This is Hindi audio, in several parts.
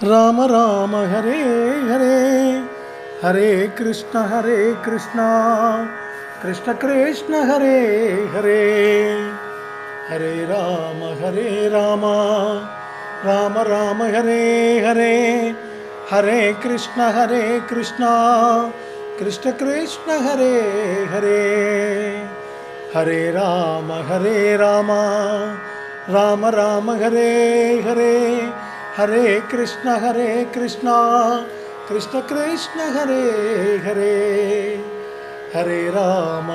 राम राम हरे हरे, हरे कृष्ण कृष्ण कृष्ण हरे हरे, हरे राम राम राम हरे हरे, हरे कृष्ण कृष्ण कृष्ण हरे हरे, हरे राम राम राम हरे हरे, हरे कृष्ण कृष्ण कृष्ण हरे हरे, हरे राम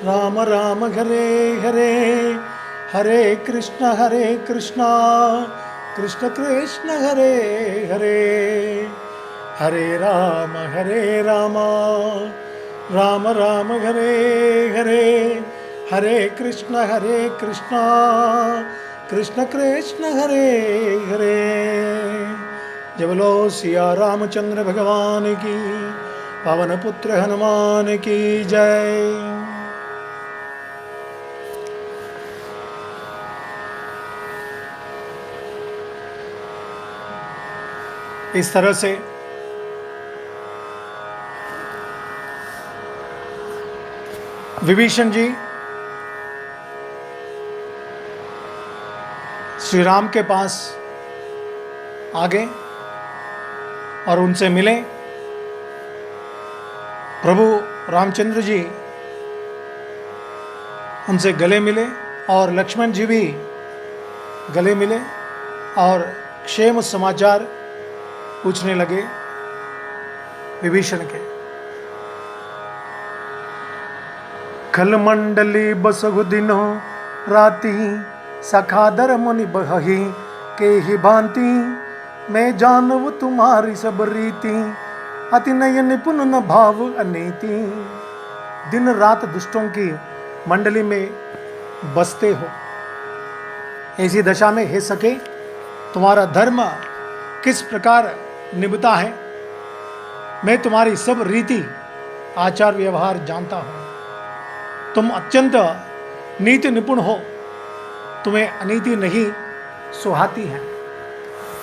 राम राम हरे हरे, हरे कृष्ण कृष्ण कृष्ण हरे हरे, हरे राम राम राम हरे हरे, हरे कृष्ण कृष्ण कृष्ण हरे हरे। जय बोलो सिया रामचंद्र भगवान की, पवन पुत्र हनुमान की जय। इस तरह से विभीषण जी श्री राम के पास आ गए और उनसे मिले। प्रभु रामचंद्र जी उनसे गले मिले और लक्ष्मण जी भी गले मिले और क्षेम समाचार पूछने लगे विभीषण के। खल मंडली बसहु दिनो राति, सखादर मुनि बहि के ही भांति, मैं जानव तुम्हारी सब रीति, अति नय निपुण न भाव अनीति। दिन रात दुष्टों की मंडली में बसते हो, ऐसी दशा में हे सके तुम्हारा धर्म किस प्रकार निभता है, मैं तुम्हारी सब रीति आचार व्यवहार जानता हूं। तुम अत्यंत नीति निपुण हो, तुम्हें अनीति नहीं सुहाती है,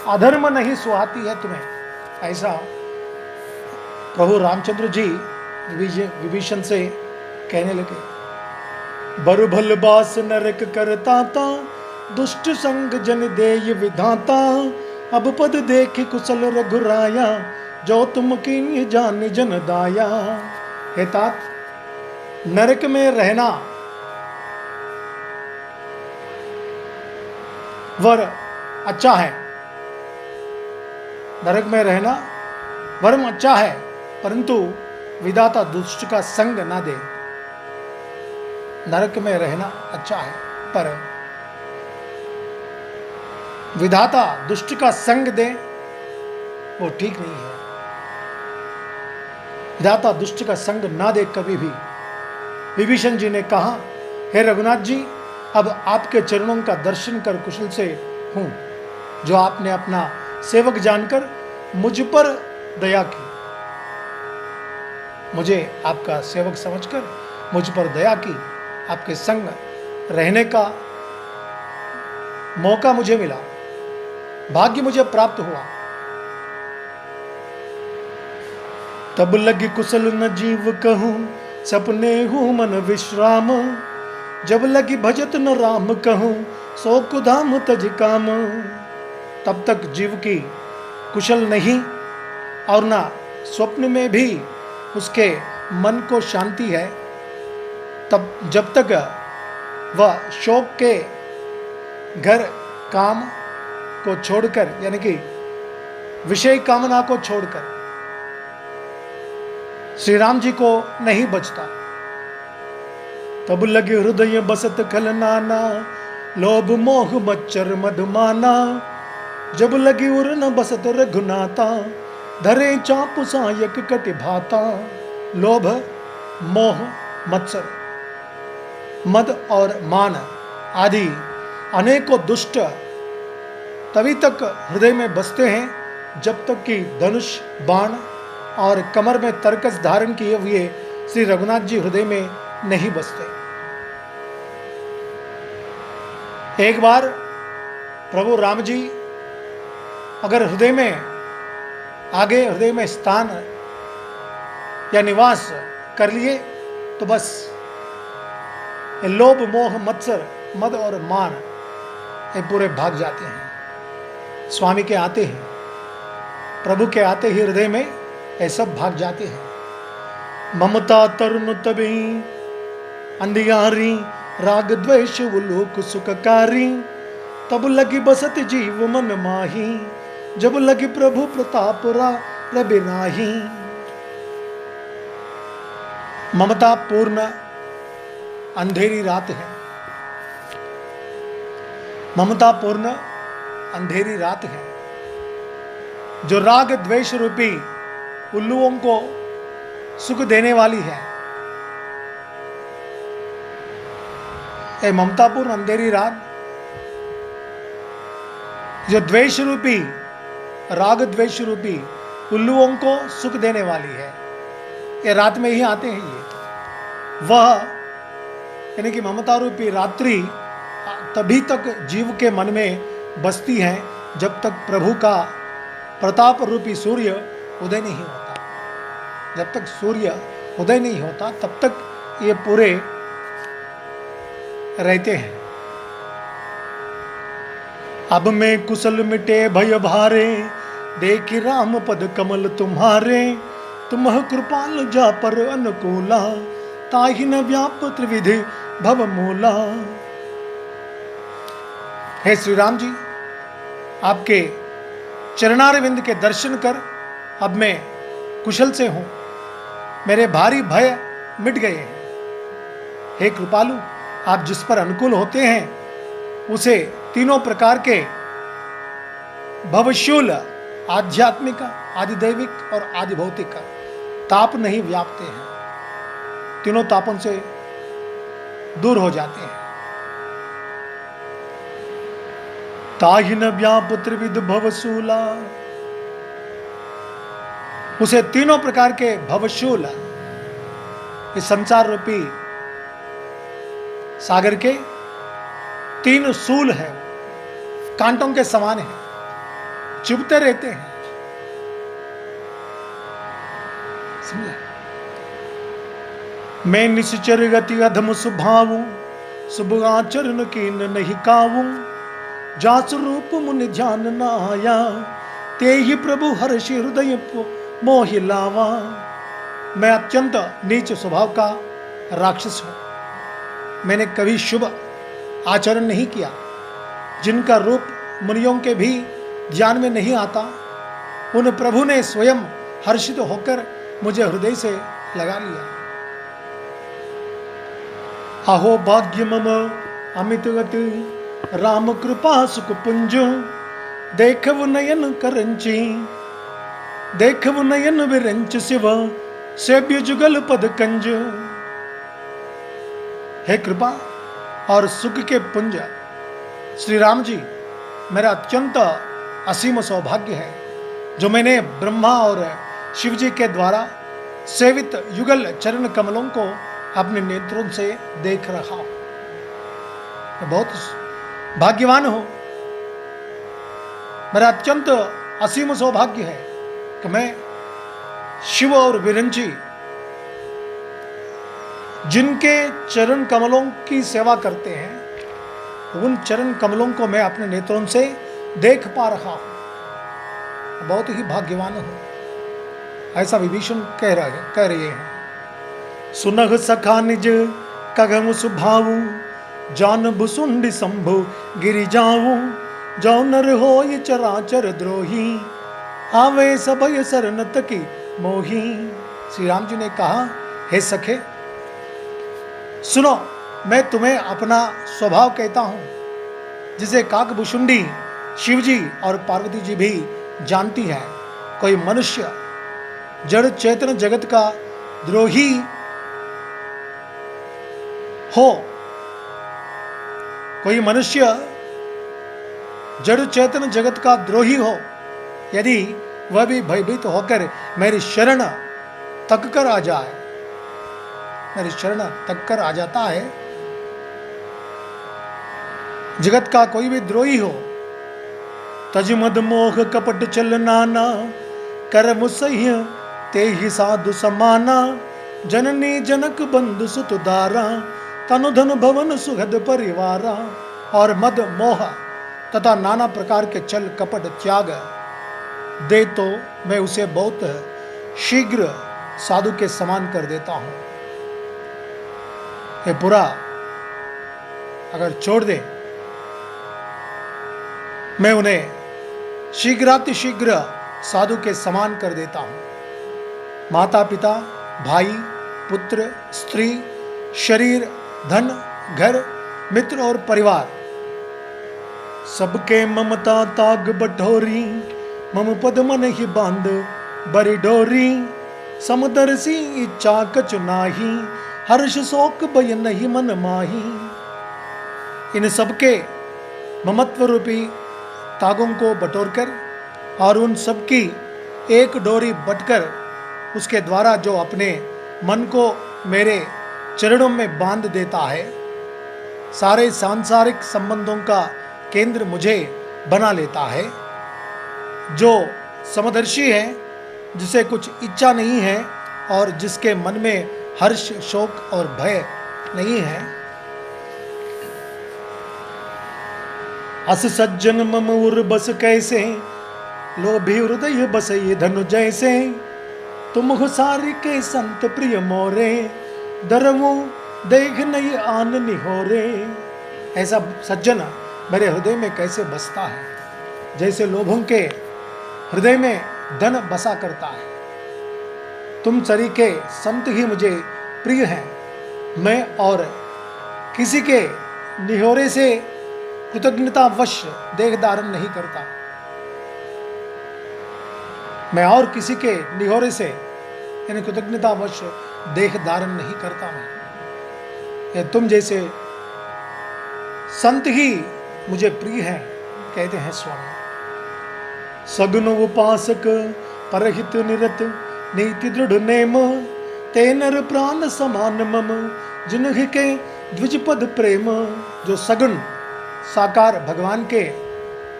अधर्म नहीं सुहाती है तुम्हें, ऐसा प्रभु रामचंद्र जी विभीषण से कहने लगे। बरु भल बास नरक करता ता, दुष्ट संग जन देय विधाता, अब पद देख कुशल रघुराया, जो तुम कीन्ह जान जन दाया। हे तात, नरक में रहना वर अच्छा है, नरक में रहना वरम अच्छा है, परंतु विधाता दुष्ट का संग ना दे। नरक में रहना अच्छा है पर विधाता दुष्ट का संग दे वो ठीक नहीं है। विधाता दुष्ट का संग ना दे कभी भी। विभीषण जी ने कहा, हे रघुनाथ जी, अब आपके चरणों का दर्शन कर कुशल से हूं, जो आपने अपना सेवक जानकर मुझ पर दया की, मुझे आपका सेवक समझकर मुझ पर दया की, आपके संग रहने का मौका मुझे मिला, भाग्य मुझे प्राप्त हुआ। तब लगी कुशल न जीव कहूं, सपने हूं मन विश्राम, जब लगी भजत न राम कहूं, सो कुधाम तज काम। तब तक जीव की कुशल नहीं और ना स्वप्न में भी उसके मन को शांति है, तब जब तक वह शोक के घर काम को छोड़कर, यानी कि विषय कामना को छोड़कर श्री राम जी को नहीं बचता। तब लगे हृदय बसत खल नाना, लोभ मोह मच्चर मधुमाना, जब लगी उर न बसत रघुनाथा, धरे चाप सायक कटि भाता। लोभ मोह मत्सर मद और मान आदि अनेकों दुष्ट तभी तक हृदय में बसते हैं जब तक कि धनुष बाण और कमर में तरकस धारण किए हुए श्री रघुनाथ जी हृदय में नहीं बसते। एक बार प्रभु राम जी अगर हृदय में आगे हृदय में स्थान या निवास कर लिए तो बस ये लोभ मोह मत्सर मद और मान ये पूरे भाग जाते हैं। स्वामी के आते हैं, प्रभु के आते ही हृदय में ये सब भाग जाते हैं। ममता तरुण तभी अंधियारी राग द्वेष उलोक सुखकारी, तब लगी बसत जीव मन माही, जब लगी प्रभु प्रताप रवि नाही। ममता पूर्ण अंधेरी रात है, ममता पूर्ण अंधेरी रात है जो राग द्वेष रूपी उल्लुओं को सुख देने वाली है। ए ममतापूर्ण अंधेरी रात जो द्वेष रूपी राग द्वेष रूपी उल्लुओं को सुख देने वाली है, ये रात में ही आते हैं। ये वह यानी कि ममता रूपी रात्रि तभी तक जीव के मन में बसती है जब तक प्रभु का प्रताप रूपी सूर्य उदय नहीं होता। जब तक सूर्य उदय नहीं होता तब तक ये पूरे रहते हैं। अब मैं कुशल मिटे भय भारे, देखी राम पद कमल तुम्हारे, तुम कृपाल जा पर अनुकूला, ताहि न व्याप त्रिविधि भव मूला। हे श्री राम जी, आपके चरणारविंद के दर्शन कर अब मैं कुशल से हूं, मेरे भारी भय मिट गए हैं। हे कृपालु, आप जिस पर अनुकूल होते हैं उसे तीनों प्रकार के भवशूल आध्यात्मिक, आदिदैविक और आदिभौतिक ताप नहीं व्यापते हैं, तीनों तापों से दूर हो जाते हैं। ताहि न व्याप त्रिविध भवशूला, उसे तीनों प्रकार के भवशूल, इस संसार रूपी सागर के तीन शूल है, कांटों के समान है, चुभते रहते हैं। समझे? मैं निश्चर गति अधम सुभावू, शुभ आचरण कीन नहीं कावू, जास रूप मुनि ध्यान न आया, ते ही प्रभु हर्षि हृदय मोहि लावा। मैं अत्यंत नीच स्वभाव का राक्षस हूं, मैंने कभी शुभ आचरण नहीं किया, जिनका रूप मुनियों के भी ध्यान में नहीं आता, उन प्रभु ने स्वयं हर्षित होकर मुझे हृदय से लगा लिया। अहो भाग्य मम अमित गति, राम कृपा सुख पुंज, देखव नयन करंची, देखव नयन विरंच शिव, सेव्य जुगल पद कंज। हे कृपा और सुख के पुंज श्री राम जी, मेरा अत्यंत असीम सौभाग्य है जो मैंने ब्रह्मा और शिव जी के द्वारा सेवित युगल चरण कमलों को अपने नेत्रों से देख रहा हूं। मैं बहुत भाग्यवान हूं, मेरा अत्यंत असीम सौभाग्य है कि मैं शिव और विरंची जिनके चरण कमलों की सेवा करते हैं, उन चरण कमलों को मैं अपने नेत्रों से देख पा रहा हूं। बहुत ही भाग्यवान हूं, ऐसा विभीषण कह रहे हैं। सुनह सखा निज कगम सुभाऊ, जान भुसुंडी शंभु गिरि जाऊं, जो नर हो ये चराचर द्रोही, आवे सबय शरण तकी मोही। श्री राम जी ने कहा, हे सखे सुनो, मैं तुम्हें अपना स्वभाव कहता हूं, जिसे काकभुसुंडी शिव जी और पार्वती जी भी जानती है। कोई मनुष्य जड़ चेतन जगत का द्रोही हो, कोई मनुष्य जड़ चेतन जगत का द्रोही हो, यदि वह भी भयभीत होकर मेरी शरण तक कर आ जाए, मेरी शरण तक कर आ जाता है, जगत का कोई भी द्रोही हो, तज मद मोह कपट चल नाना, करम सह्य ते ही साधु समाना। जननी जनक बंधु सुत दारा, तनु धन भवन सुहद परिवारा। और मद मोह तथा नाना प्रकार के छल कपट त्याग दे तो मैं उसे बहुत शीघ्र साधु के समान कर देता हूं। ये पूरा अगर छोड़ दे, मैं उन्हें शीघ्रातिशीघ्र साधु के समान कर देता हूं। माता पिता, भाई, पुत्र, स्त्री, शरीर, धन, घर, मित्र और परिवार, सबके ममता ताग बठोरी। मम पद मन ही बांध बरी डोरी। समदर्शी इच्छा कछ नाही, हर्ष शोक भय नहीं मन माही। इन सबके ममत्व रूपी तागों को बटोरकर और उन सबकी एक डोरी बटकर उसके द्वारा जो अपने मन को मेरे चरणों में बांध देता है, सारे सांसारिक संबंधों का केंद्र मुझे बना लेता है। जो समदर्शी है, जिसे कुछ इच्छा नहीं है और जिसके मन में हर्ष शोक और भय नहीं है। अस सज्जन मम उर बस कैसे, लोभी हृदय बस ये धनु जैसे। तुम हुसारी के संत प्रिय मोरे, दरवो देख नहीं आन निहोरे। ऐसा सज्जन मेरे हृदय में कैसे बसता है, जैसे लोभों के हृदय में धन बसा करता है। तुम सरी के संत ही मुझे प्रिय हैं। मैं और किसी के निहोरे से कृतज्ञतावश देह धारण नहीं करता। मैं और किसी के निहोरे से यानी कृतज्ञतावश देह धारण नहीं करता। मैं तुम जैसे संत ही मुझे प्रिय है, कहते हैं स्वामी। सगुन उपासक परहित निरत, नीति दृढ़ नेम। ते नर प्राण समान मम, जिन्ह के द्विजपद प्रेम। जो सगुन साकार भगवान के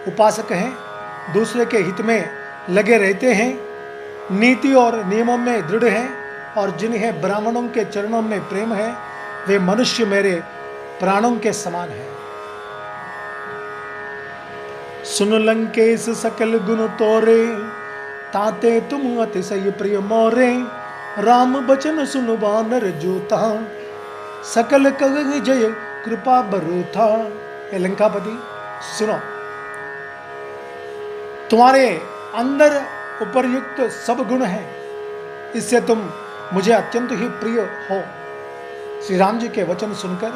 उपासक हैं, दूसरे के हित में लगे रहते हैं, नीति और नियमों में दृढ़ हैं और जिन्हें ब्राह्मणों के चरणों में प्रेम है, वे मनुष्य मेरे प्राणों के समान हैं। सुन लंकेश सकल गुण तोरे, ताते तुम अतिशय प्रिय मोरे। राम बचन सुन वानर जोता, सकल कह जय कृपा बरूथा। हे लंकापति, सुनो, तुम्हारे अंदर उपर्युक्त सब गुण हैं, इससे तुम मुझे अत्यंत ही प्रिय हो। श्री राम जी के वचन सुनकर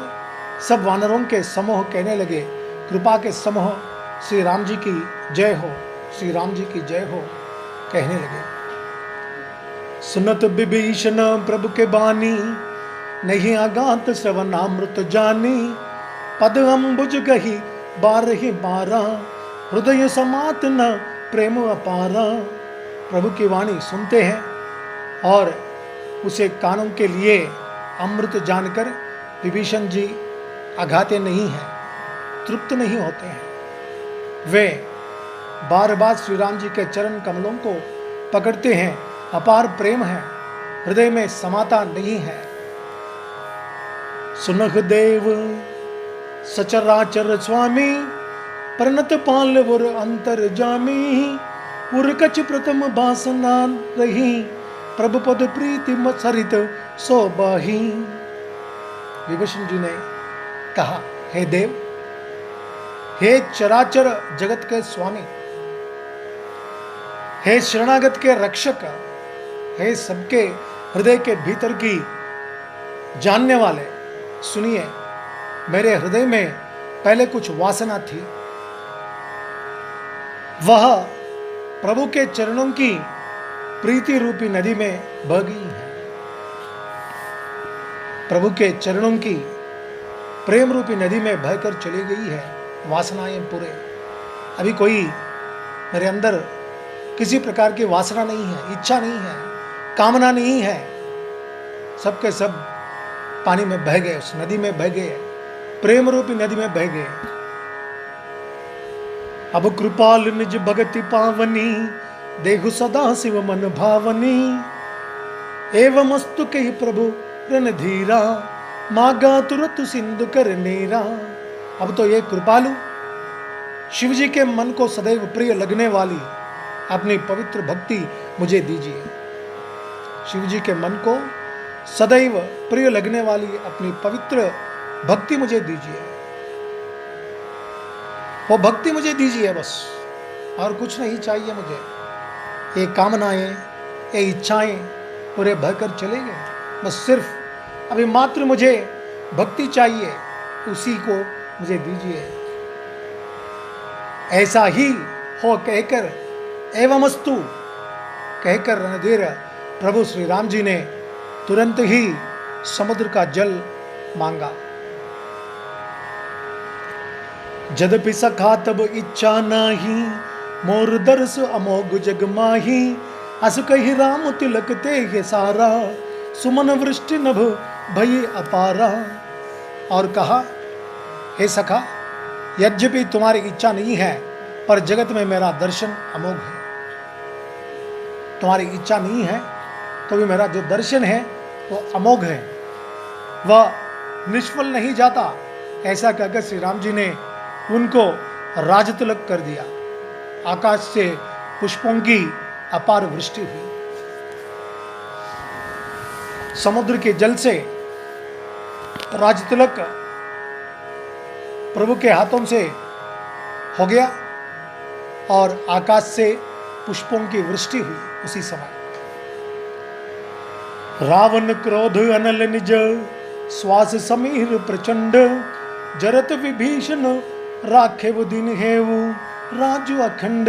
सब वानरों के समूह कहने लगे, कृपा के समूह श्री राम जी की जय हो, श्री राम जी की जय हो कहने लगे। सुनत विभीषण प्रभु के बानी, नहीं आगात श्रवणामृत जानी। पद अम्बुज गही बारहि बारा, हृदय समात न प्रेम अपारा। प्रभु की वाणी सुनते हैं और उसे कानों के लिए अमृत जानकर विभीषण जी आघाते नहीं हैं, तृप्त नहीं होते हैं। वे बार बार श्री राम जी के चरण कमलों को पकड़ते हैं, अपार प्रेम है, हृदय में समाता नहीं है। सुनह देव सचराचर स्वामी, परनत पाल वुर अंतर जामी। उर कछ प्रथम बासना रही, प्रभु पद प्रीति सरित सोबाही। विभीषण जी ने कहा, हे देव, हे चराचर जगत के स्वामी, हे शरणागत के रक्षक, हे सबके हृदय के भीतर की जानने वाले, सुनिए, मेरे हृदय में पहले कुछ वासना थी, वह प्रभु के चरणों की प्रीति रूपी नदी में बह गई है। प्रभु के चरणों की प्रेम रूपी नदी में बहकर चली गई है वासनाएं पूरे। अभी कोई मेरे अंदर किसी प्रकार की वासना नहीं है, इच्छा नहीं है, कामना नहीं है। सबके सब पानी में बह गए, उस नदी में बह गए, प्रेम रूपी नदी में बह गए। अब कृपाल निज भगति पावनी, देहु सदा शिव मन भावनी। एवं अस्तु कही प्रभु रणधीरा, मागा तुरत सिंधु कर नेरा। अब तो ये कृपालु शिव जी के मन को सदैव प्रिय लगने वाली अपनी पवित्र भक्ति मुझे दीजिए। शिव जी के मन को सदैव प्रिय लगने वाली अपनी पवित्र भक्ति मुझे दीजिए। वो भक्ति मुझे दीजिए बस, और कुछ नहीं चाहिए मुझे। ये कामनाएं, ये इच्छाएं पूरे भरकर चले गए। बस सिर्फ अभी मात्र मुझे भक्ति चाहिए, उसी को मुझे दीजिए। ऐसा ही हो कहकर, एवमस्तु कहकर रणधीर प्रभु श्री राम जी ने तुरंत ही समुद्र का जल मांगा। जदपि सखा तब इच्छा नाही, मोर दर्श अमोघ जग माही। अस कही राम तिलक ते सारा, सुमन वृष्टि नभ भय अपारा। और कहा, हे सखा, यद्यपि तुम्हारी इच्छा नहीं है, पर जगत में मेरा दर्शन अमोघ है। तुम्हारी इच्छा नहीं है तो भी मेरा जो दर्शन है वो अमोघ है, वह निष्फल नहीं जाता। ऐसा कहकर श्री राम जी ने उनको राजतिलक कर दिया। आकाश से पुष्पों की अपार वृष्टि हुई। समुद्र के जल से राजतिलक प्रभु के हाथों से हो गया और आकाश से पुष्पों की वृष्टि हुई उसी समय। रावण क्रोध अनल निज, श्वास समीर प्रचंड। जरत विभीषण राखे वो दिन है वो, राजू अखंड।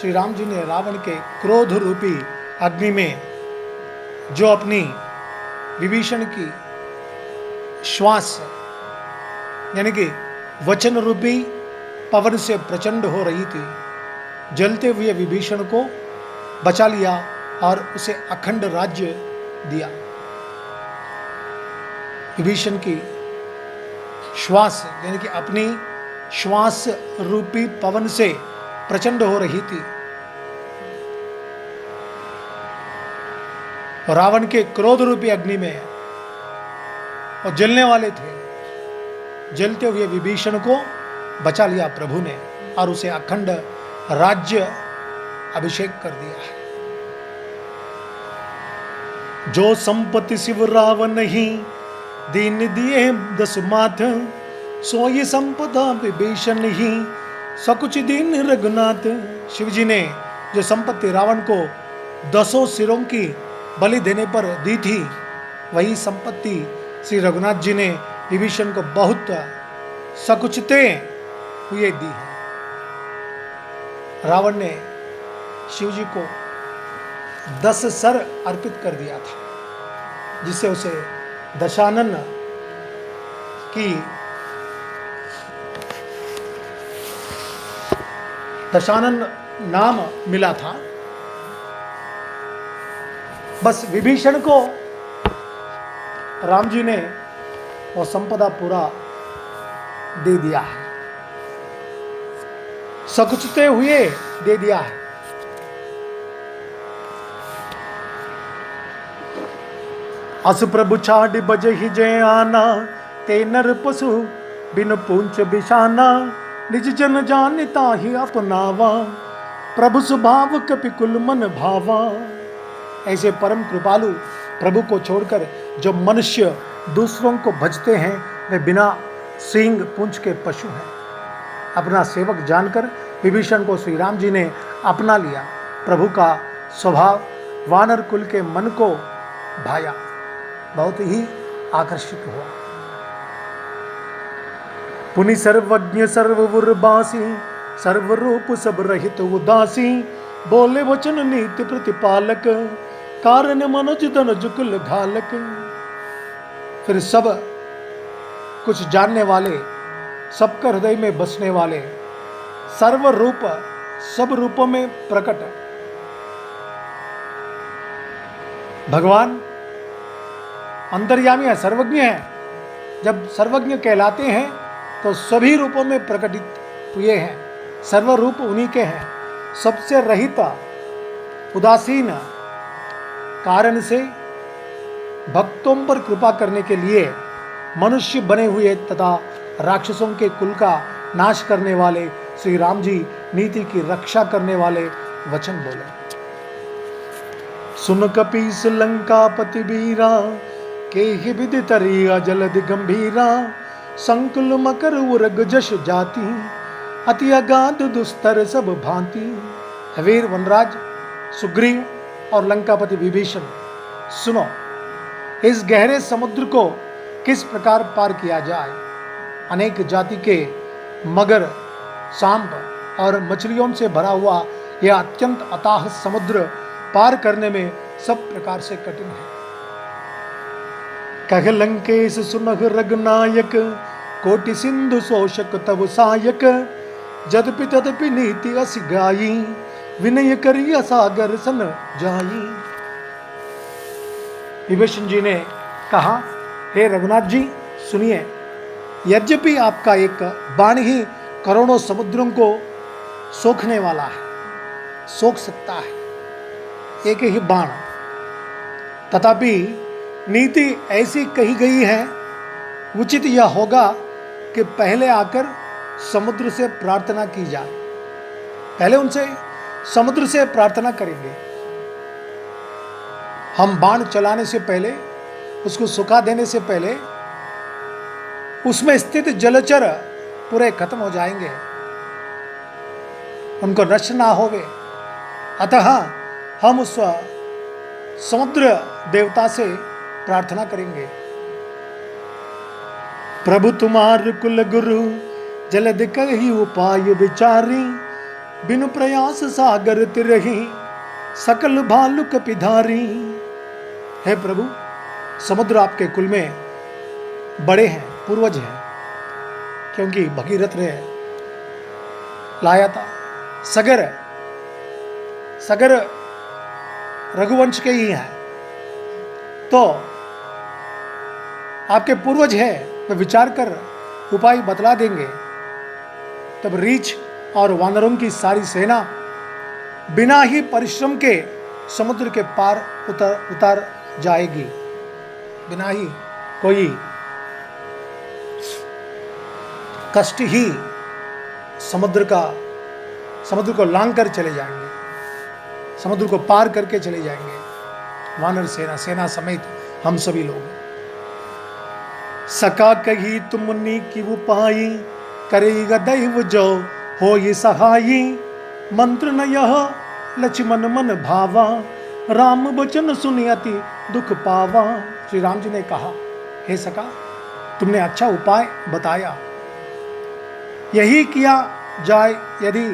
श्री राम जी ने रावण के क्रोध रूपी अग्नि में जो अपनी विभीषण की श्वास यानी कि वचन रूपी पवन से प्रचंड हो रही थी, जलते हुए विभीषण को बचा लिया और उसे अखंड राज्य दिया। विभीषण की श्वास यानी कि अपनी श्वास रूपी पवन से प्रचंड हो रही थी, और रावण के क्रोध रूपी अग्नि में और जलने वाले थे। जलते हुए विभीषण को बचा लिया प्रभु ने और उसे अखंड राज्य अभिषेक कर दिया है। जो संपत्ति शिव रावण नहीं, दीन दिए दस माथ। सोई संपदा विभीषण ही, सकुच दीन रघुनाथ। शिव जी ने जो संपत्ति रावण को 10 सिरों की बलि देने पर दी थी, वही संपत्ति श्री रघुनाथ जी ने विभीषण को बहुत सकुचते हुए दी है। रावण ने शिव जी को 10 सर अर्पित कर दिया था, जिससे उसे दशानन की दशानन नाम मिला था। बस विभीषण को राम जी ने वो संपदा पूरा दे दिया है, सकुचते हुए दे दिया है। अस प्रभु छाड़ बजहि जय आना, ते नर पशु बिन पूंछ बिशाना। निज जन जानता ही अपनावा, प्रभु स्वभाव कपिकुल मन भावा। ऐसे परम कृपालु प्रभु को छोड़कर जो मनुष्य दूसरों को भजते हैं, वे बिना सींग पूंछ के पशु हैं। अपना सेवक जानकर विभीषण को श्री राम जी ने अपना लिया। प्रभु का स्वभाव वानर कुल के मन को भाया, बहुत ही आकर्षित हुआ। पुनि सर्वज्ञ सर्वउर्बासी, सर्वरूप सब रहित उदासी। बोले वचन नीति प्रतिपालक, कारण मनोज तनुज कुल घालक। फिर सब कुछ जानने वाले, सबका हृदय में बसने वाले, सर्वरूप सब रूपों में प्रकट भगवान अंतर्यामी है, सर्वज्ञ है। जब सर्वज्ञ कहलाते हैं तो सभी रूपों में प्रकटित हुए हैं। सर्वरूप उन्हीं के हैं, सबसे रहित उदासीन कारण से भक्तों पर कृपा करने के लिए मनुष्य बने हुए तथा राक्षसों के कुल का नाश करने वाले श्री राम जी नीति की रक्षा करने वाले वचन बोले। सुन कपीस लंकापति बीरा के ही विदितरिया जलद गंभीरा संकुल मकर उरग जश जाति अति अगाध दुस्तर सब भांति। वीर वनराज सुग्रीव और लंकापति विभीषण, सुनो, इस गहरे समुद्र को किस प्रकार पार किया जाए। अनेक जाति के मगर, सांप और मछलियों से भरा हुआ यह अत्यंत अथाह समुद्र पार करने में सब प्रकार से कठिन है। कह लंकेश सुनह रघुनायक कोटि सिंधु शोषक तब सायक जदपि तदपि नीति अस गाई विनय करिया सागर सन जाई। विभीषण जी ने कहा, हे रघुनाथ जी सुनिए, यद्यपि आपका एक बाण ही करोड़ों समुद्रों को सोखने वाला है, सोख सकता है एक ही बाण, तथापि नीति ऐसी कही गई है, उचित यह होगा कि पहले आकर समुद्र से प्रार्थना की जाए। पहले उनसे समुद्र से प्रार्थना करेंगे। हम बाण चलाने से पहले, उसको सुखा देने से पहले उसमें स्थित जलचर पूरे खत्म हो जाएंगे, उनको नष्ट ना होवे। अतः हम उस समुद्र देवता से प्रार्थना करेंगे। प्रभु तुम्हार कुल गुरु जलद कही उपाय विचारी बिनु प्रयास सागर तिरही सकल भालु कपिधारी। हे प्रभु, समुद्र आपके कुल में बड़े हैं, पूर्वज हैं, क्योंकि भगीरथ ने लाया था। सगर रघुवंश के ही हैं, तो आपके पूर्वज हैं, तो विचार कर उपाय बतला देंगे। तब रीछ और वानरों की सारी सेना बिना ही परिश्रम के समुद्र के पार उतर जाएगी, बिना ही कोई कष्ट ही समुद्र को लांग कर चले जाएंगे, समुद्र को पार करके चले जाएंगे। वानर सेना समेत हम सभी लोग। सका कही तुमनी की उपाई करेगा दैव जो हो ये सहाई मंत्र न यह लक्ष्मण मन भावा राम वचन सुनियति दुख पावा। श्री राम जी ने कहा, हे सका, तुमने अच्छा उपाय बताया, यही किया जाए यदि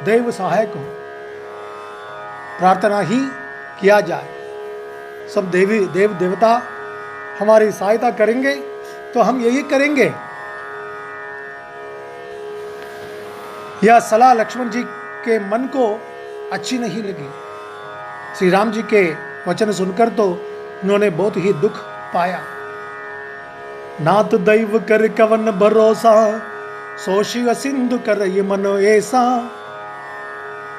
देव सहायक हो, प्रार्थना ही किया जाए। सब देव देवता हमारी सहायता करेंगे तो हम यही करेंगे। यह सलाह लक्ष्मण जी के मन को अच्छी नहीं लगी। श्री राम जी के वचन सुनकर तो उन्होंने बहुत ही दुख पाया। नाथ दैव कर कवन भरोसा सोशिव सिंधु कर ये मन ऐसा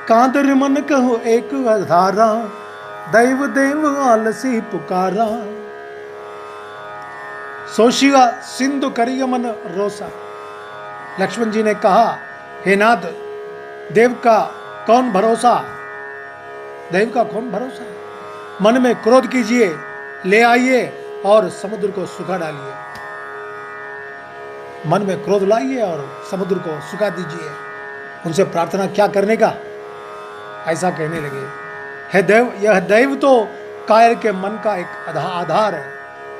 कांदर मन कहो एक आधारा दैव देव आलसी पुकारा। सोशिवा सिंधु करिय मन रोसा। लक्ष्मण जी ने कहा, हे नाथ, देव का कौन भरोसा, देव का कौन भरोसा। मन में क्रोध कीजिए, ले आइए और समुद्र को सुखा डालिए। मन में क्रोध लाइए और समुद्र को सुखा दीजिए। उनसे प्रार्थना क्या करने का, ऐसा कहने लगे। हे देव, यह दैव तो कायर के मन का एक आधार है,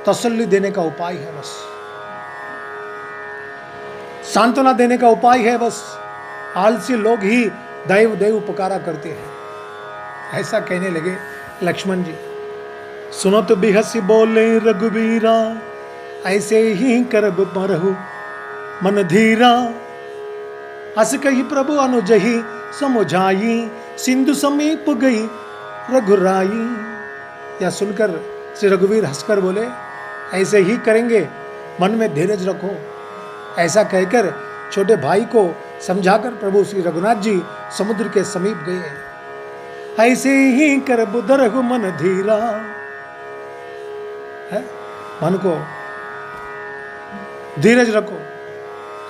तसल्ली देने का उपाय है, बस सांत्वना देने का उपाय है। बस आलसी लोग ही दैव देव पुकारा करते हैं, ऐसा कहने लगे लक्ष्मण जी। सुनो तो बिहसी बोले रघुवीरा ऐसे ही करब मरहु मन धीरा अस कही प्रभु अनुजही समुझाई सिंधु समीप गई रघुराई। या सुनकर श्री रघुवीर हंसकर बोले, ऐसे ही करेंगे, मन में धीरज रखो। ऐसा कहकर छोटे भाई को समझाकर प्रभु श्री रघुनाथ जी समुद्र के समीप गए। ऐसे ही कर बुदर मन धीरा, है मन को धीरज रखो,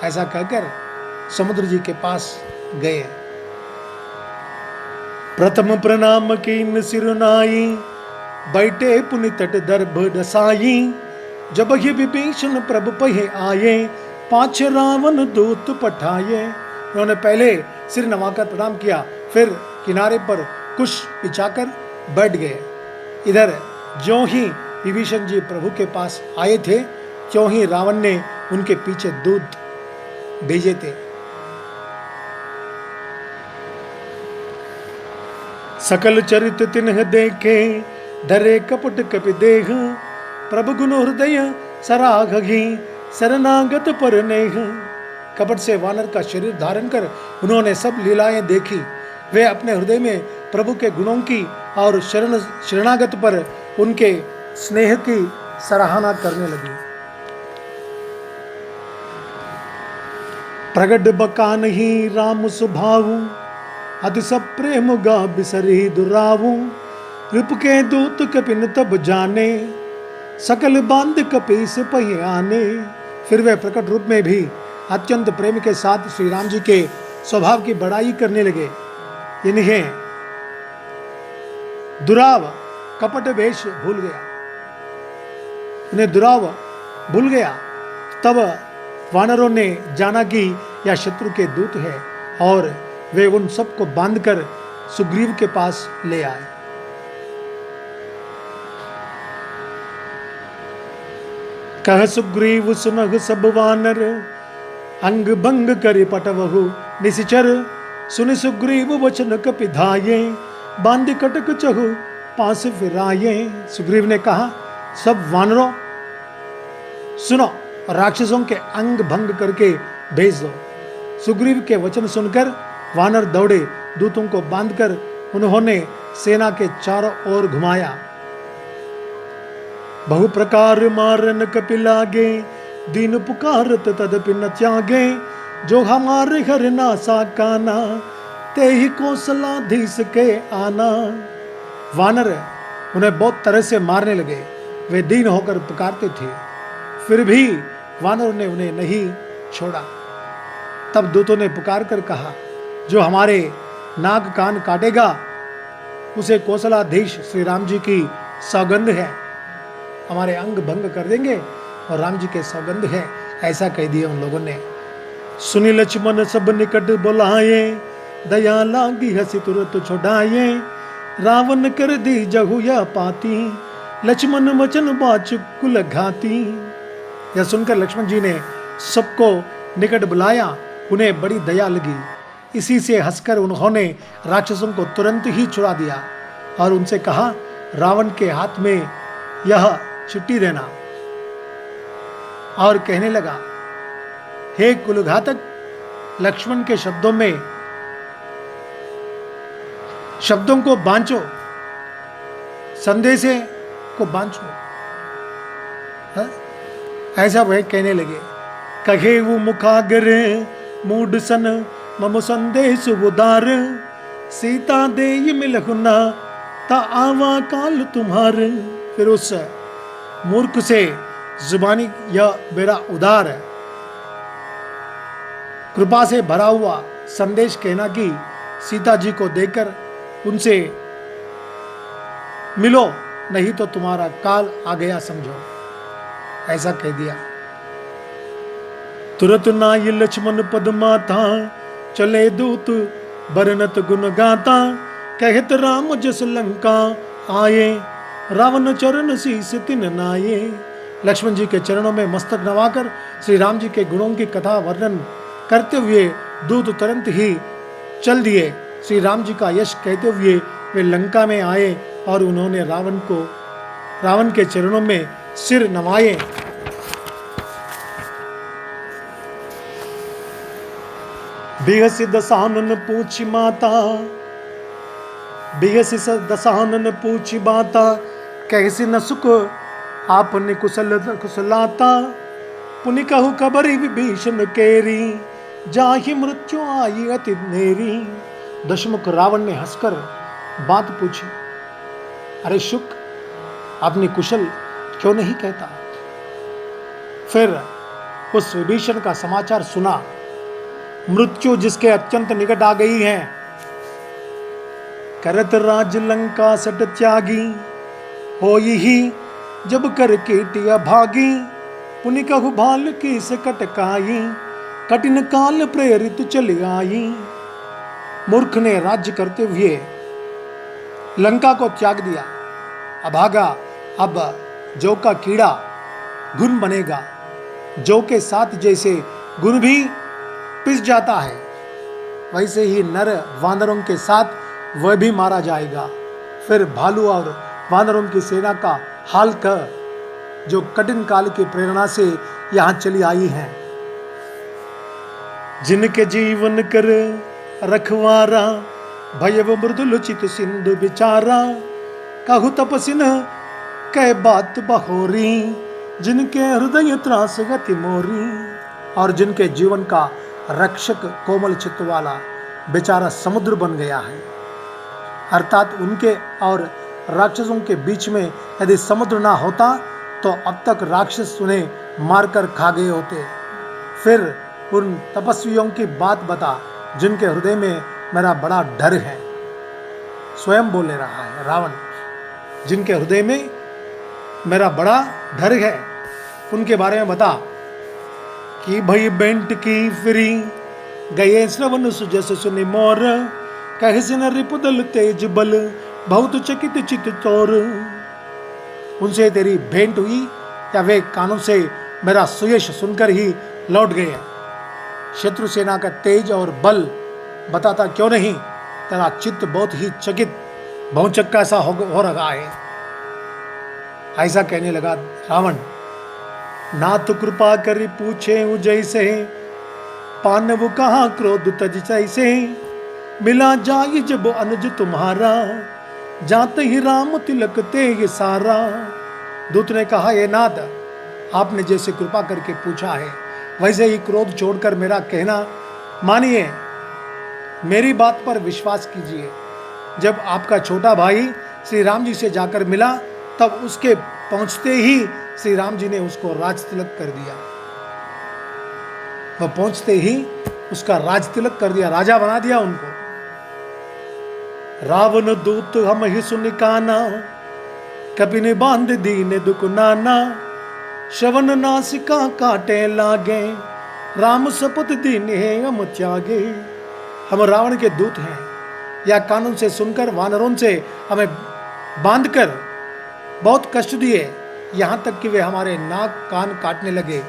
ऐसा कहकर समुद्र जी के पास गए। प्रथम प्रणाम कीन सिरुनाई, बैठे पुनि तट दर्भ डसाई। जब ही विभीषण प्रभु पहे आए, पाछ रावण दूत पठाए। उन्होंने पहले सिर नवाकर प्रणाम किया, फिर किनारे पर कुश बिछाकर बैठ गए। इधर ज्यों ही विभीषण जी प्रभु के पास आए थे, त्यों ही रावण ने उनके पीछे दूत भेजे थे। सकल चरित तिन्ह देखे, धरे कपट कपि देह। प्रभु गुण हृदय सराघी, शरणागत पर नेह। कपट से वानर का शरीर धारण कर उन्होंने सब लीलाएं देखी। वे अपने हृदय में प्रभु के गुणों की और शरणागत पर उनके स्नेह की सराहना करने लगी। प्रगट बकान ही राम सुभाऊ, अति सब प्रेम गा बिसरी दुराऊ। रिप के दूत कपिन तब जाने, सकल बांध कपीस पहे आने। फिर वे प्रकट रूप में भी अत्यंत प्रेम के साथ श्री राम जी के स्वभाव की बड़ाई करने लगे। इन्हें दुराव कपट वेश भूल गया, इन्हें दुराव भूल गया। तब वानरों ने जाना कि यह शत्रु के दूत है, और वे उन सबको बांधकर सुग्रीव के पास ले आए। कह सुग्रीव सुनह सब वानर, अंग भंग करि पटवहु निशिचर। सुनि सुग्रीव वचन कपि धाये, बांध कटक चहु पास फिराये। सुग्रीव ने कहा, सब वानरों सुनो, राक्षसों के अंग भंग करके भेज दो। सुग्रीव के वचन सुनकर वानर दौड़े, दूतों को बांधकर उन्होंने सेना के चारों ओर घुमाया। बहु प्रकार मारन कपि लागे, दीन पुकारत तदपि न त्यागे। जो हमारे घर नासा काना, ते ही कौशलाधीश के आना। वानर उन्हें बहुत तरह से मारने लगे, वे दीन होकर पुकारते थे, फिर भी वानरों ने उन्हें नहीं छोड़ा। तब दूतों ने पुकार कर कहा, जो हमारे नाक कान काटेगा उसे कौशलाधीश श्री राम जी की सौगंध है, हमारे अंग भंग कर देंगे और राम जी के सौगंध है, ऐसा कह दिया उन लोगों ने। सुनी लक्ष्मण सब निकट बुलाए, दया लागी हसी तुरंत छुड़ाए। रावण कर दी जहु या पाती, लक्ष्मण वचन बाच कुल घाती। यह सुनकर लक्ष्मण जी ने सबको निकट बुलाया, उन्हें बड़ी दया लगी। इसी से हंसकर उन्होंने राक्षसों को तुरंत ही छुड़ा दिया और उनसे कहा, रावण के हाथ में यह चिट्ठी देना। और कहने लगा, हे कुलघातक, लक्ष्मण के शब्दों को बांचो, संदेशे को बांचो। ऐसा वह कहने लगे। कहे वो मुखागर मूड सन, मम संदेश उदार। सीता दे मिलहुना, ता आवा काल तुम्हारे। फिर उस मूर्ख से जुबानी यह मेरा उदार है, कृपा से भरा हुआ संदेश कहना कि सीता जी को देकर उनसे मिलो, नहीं तो तुम्हारा काल आ गया समझो, ऐसा कह दिया। तुरत नाई लक्ष्मण पद माथा, चले दूत बरनत गुण गाता। कहत राम जस लंका आए, रावण चरण शीस तिन नाये। लक्ष्मण जी के चरणों में मस्तक नवाकर श्री राम जी के गुणों की कथा वर्णन करते हुए दूत तुरंत ही चल दिए। श्री राम जी का यश कहते हुए वे लंका में आए और उन्होंने रावण के चरणों में सिर नवाए। बिहसी दसानन पूछी माता, बिहसी दसानन पूछी माता। कैसी न सुख आपने कुशलाता, पुनि कहु खबरी विभीषण केरी। जाहि मृत्यु आई अति नेरी। दशमुख रावण ने हंसकर बात पूछी, अरे शुक, अपनी कुशल क्यों नहीं कहता? फिर उस विभीषण का समाचार सुना। मृत्यु जिसके अत्यंत निकट आ गई है। करत राज लंका सट त्यागी, होई ही जब कर केटिया भागी। पुनि कहु भाल की से कटकाई, कठिन काल प्रेरित चली आई। मूर्ख ने राज्य करते हुए लंका को त्याग दिया, अभागा अब जौ का कीड़ा घुन बनेगा। जौ के साथ जैसे घुन भी पिस जाता है, वैसे ही नर वानरों के साथ वह भी मारा जाएगा। फिर भालू और वानरों की सेना का हाल कर, जो कठिन काल की प्रेरणा से यहां चली आई हैं। जिनके जीवन कर रखवारा, भयव मृदुल चित सिंधु बिचारा। कहु तपसिन कह बात बहोरी, जिनके हृदय त्रास गति मोरी। और जिनके जीवन का रक्षक कोमल चित्त वाला बेचारा समुद्र बन गया है। अर्थात उनके और राक्षसों के बीच में यदि समुद्र ना होता तो अब तक राक्षस उन्हें मारकर खा गए होते। फिर उन तपस्वियों की बात बता, जिनके हृदय में मेरा बड़ा डर है। स्वयं बोले रहा है रावण, जिनके हृदय में मेरा बड़ा डर है, उनके बारे में बता। कि भई बेंट की फिरी, गए श्रवण सुजस सुनि मोर। कह सिन रिपुदल तेज बल, बहुत चकित चित तोर। उनसे तेरी भेंट हुई या वे कानों से मेरा सुयश सुनकर ही लौट गए? शत्रु सेना का तेज और बल बताता क्यों नहीं? तेरा चित्त बहुत ही चकित बहुचक्का सा हो रहा है। ऐसा कहने लगा रावण। नाथ कृपा करी पूछे जैसे, पानव कहाँ क्रोध तज जैसे। मिला जाय जब अनुज तुम्हारा, जाते ही राम तिलक ते ये सारा। दूत ने कहा, ये नाथ, आपने जैसे कृपा करके पूछा है वैसे ही क्रोध छोड़कर मेरा कहना मानिए, मेरी बात पर विश्वास कीजिए। जब आपका छोटा भाई श्री राम जी से जाकर मिला, तब उसके पहुंचते ही श्री राम जी ने उसको राज तिलक कर दिया। वह पहुंचते ही उसका राज तिलक कर दिया, राजा बना दिया उनको। रावण दूत हम ही सुन काना, कपिन बांध दीन दुख नाना। श्रवण नासिका काटे लागे, राम सपत दीन है हम त्यागे। हम रावण के दूत हैं, या कानून से सुनकर वानरों से हमें बांधकर बहुत कष्ट दिए, यहां तक कि वे हमारे नाक कान काटने लगे।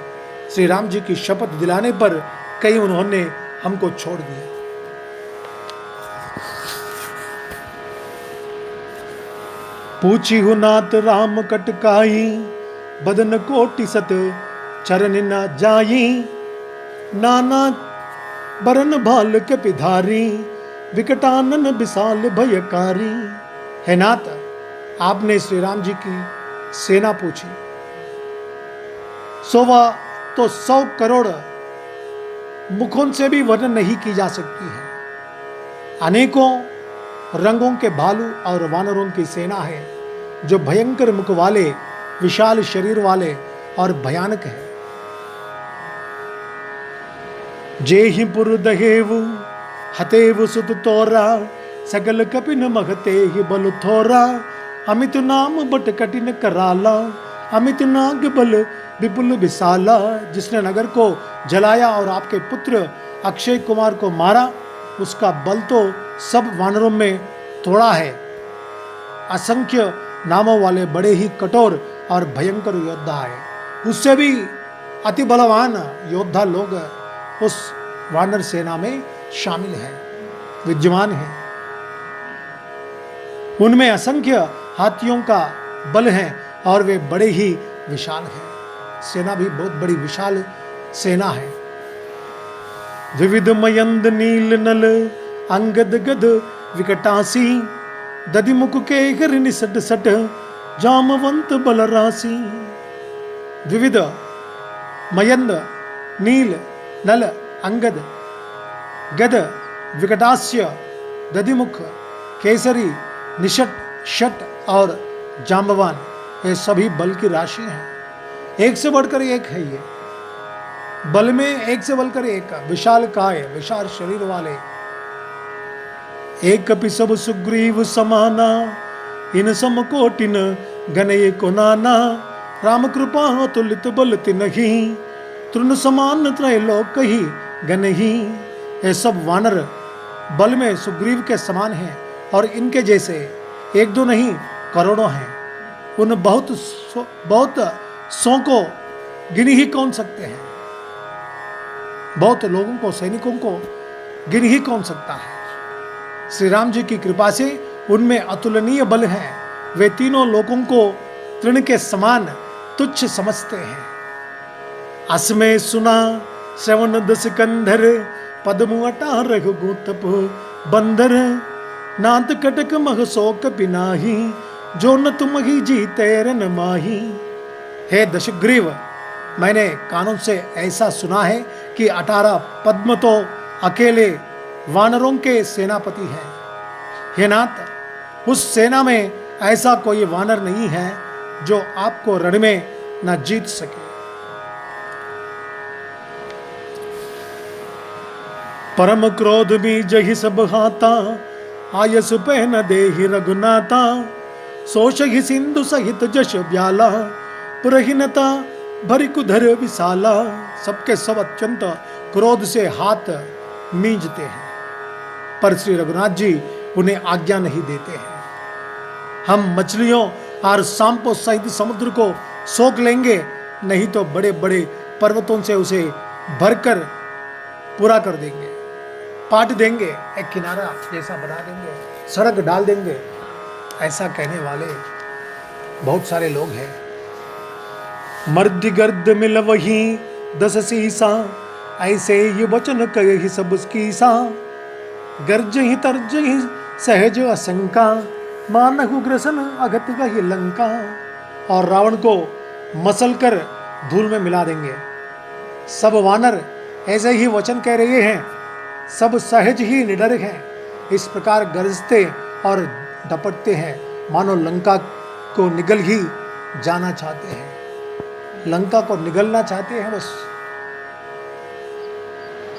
श्री राम जी की शपथ दिलाने पर कहीं उन्होंने हमको छोड़ दिया। पूछी हु नाथ राम कटकाई, बदन कोटि सत चरण न जाई। नाना बरन भाल के पिधारी, विकटानन विशाल भयकारी। है नाथ, आपने श्री राम जी की सेना पूछी, 100 करोड़ मुखों से भी वर्णन नहीं की जा सकती है। अनेकों रंगों के भालू और वानरों की सेना है, जो भयंकर मुख वाले, विशाल शरीर वाले और भयानक है। जेहि पुर दहेव हतेव सुत तोरा, सकल कपिन मगते ही बल थोरा। अमित नाम बट कठिन कराला, अमित नाग बल विपुल विशाला। जिसने नगर को जलाया और आपके पुत्र अक्षय कुमार को मारा, उसका बल तो सब वानरों में थोड़ा है। असंख्य नामों वाले बड़े ही कठोर और भयंकर योद्धा है। उससे भी अति बलवान योद्धा लोग उस वानर सेना में शामिल हैं, विद्यमान हैं। उनमें असंख्य हाथियों का बल है और वे बड़े ही विशाल हैं। सेना भी बहुत बड़ी विशाल सेना है। विविध मयंद नील नल, अंगद गद विकटासी। दधिमुख के घर निसट सट, जामवंत बलरासी। विविध मयंद नील नल अंगद गद, विकटास्य, दधिमुख, केसरी, निषट, शट और जाम्बवान, ये सभी बल की राशि हैं। एक से बढ़कर एक है ये बल में, एक से बढ़कर एक। विशाल काय, विशाल शरीर वाले। एक कपि सब सुग्रीव समाना, इन सम कोटिन गनये को नाना। राम कृपा तुलित बल तिनहि, तृण समान त्रैलोक ही गनहि। ये सब वानर बल में सुग्रीव के समान हैं और इनके जैसे एक दो नहीं करोड़ों हैं। उन बहुत सौ को गिन ही कौन सकते हैं। बहुत लोगों को, सैनिकों को गिन ही कौन सकता है। श्री राम जी की कृपा से उनमें अतुलनीय बल है। वे तीनों लोगों को तृण के समान तुच्छ समझते हैं। असमय सुना श्रवण दस कंधर, पद्म अटा रघु तप बंदर। नाथ कटक मह शोक बिनाही, जो न तुम ही जीते रन माही। हे दशग्रीव, मैंने कानों से ऐसा सुना है कि 18 पद्म तो अकेले वानरों के सेनापति हैं। हे नाथ, उस सेना में ऐसा कोई वानर नहीं है जो आपको रण में न जीत सके। परम क्रोध में जहि सब हाथा, आयस पहन देहि रघुनाथा। सोच ही सिंधु सहित जश ब्याला, पुरहीनता भरी कुधर विशाला। सबके सब अत्यंत क्रोध से हाथ मींजते हैं, पर श्री रघुनाथ जी उन्हें आज्ञा नहीं देते हैं। हम मछलियों और सांपों सहित समुद्र को सोख लेंगे, नहीं तो बड़े बड़े पर्वतों से उसे भरकर पूरा कर देंगे, पाट देंगे, एक किनारा जैसा बना देंगे, सड़क डाल देंगे। ऐसा कहने वाले बहुत सारे लोग हैं। मर्द गर्द मिल वही 10 सीसा, ऐसे ये वचन कहे सब कीसा। गर्ज ही तर्ज ही सहज असंका, मानहु ग्रसन अगत वही लंका। और रावण को मसल कर धूल में मिला देंगे। सब वानर ऐसे ही वचन कह रहे हैं, सब सहज ही निडर हैं। इस प्रकार गरजते और डपटते हैं, मानो लंका को निगल ही जाना चाहते हैं, लंका को निगलना चाहते हैं। बस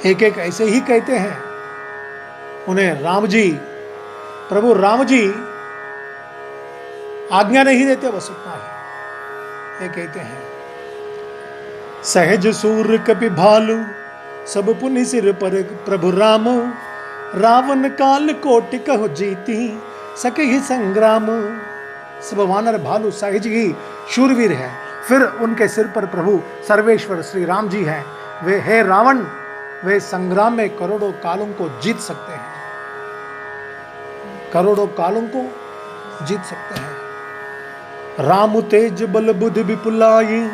एक एक ऐसे ही कहते हैं। उन्हें राम जी, प्रभु राम जी आज्ञा नहीं देते, बस उतना ही। ये कहते हैं, सहज सूर कपि भालू, सब पुनि सिर पर प्रभु राम। रावण काल कोटि कहो जीती, सके ही संग्राम। सब वानर भालू सहज ही शूरवीर है, फिर उनके सिर पर प्रभु सर्वेश्वर श्री राम जी हैं। वे हे रावण, वे संग्राम में करोड़ों कालों को जीत सकते हैं, करोड़ों कालों को जीत सकते हैं। राम तेज बल बुद्धि विपुलाई,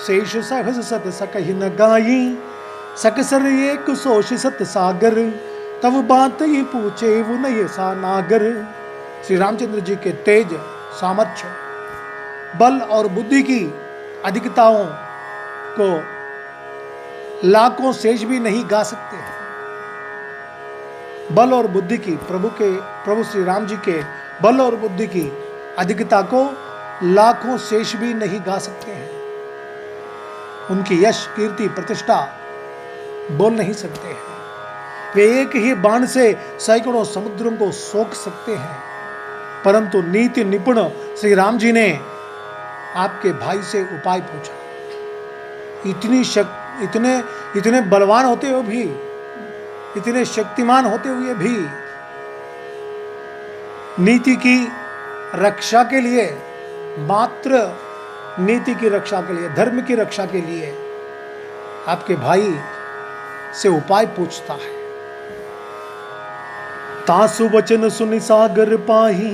शेष सहज सत सकहि न गाई। सकसर एक सोष सत सागर, तब बात ही पूछे वो नये सा नागर। श्री रामचंद्र जी के तेज, सामर्थ्य, बल और बुद्धि की अधिकताओं को लाखों शेष भी नहीं गा सकते हैं। बल और बुद्धि की, प्रभु श्री राम जी के बल और बुद्धि की अधिकता को लाखों शेष भी नहीं गा सकते हैं। उनकी यश, कीर्ति, प्रतिष्ठा बोल नहीं सकते हैं। वे एक ही बाण से सैकड़ों समुद्रों को सोख सकते हैं, परंतु नीति निपुण श्री राम जी ने आपके भाई से उपाय पूछा। इतने बलवान होते हुए भी, इतने शक्तिमान होते हुए भी, नीति की रक्षा के लिए, मात्र नीति की रक्षा के लिए, धर्म की रक्षा के लिए आपके भाई से उपाय पूछता है। तासु वचन सुनि सागर पाही,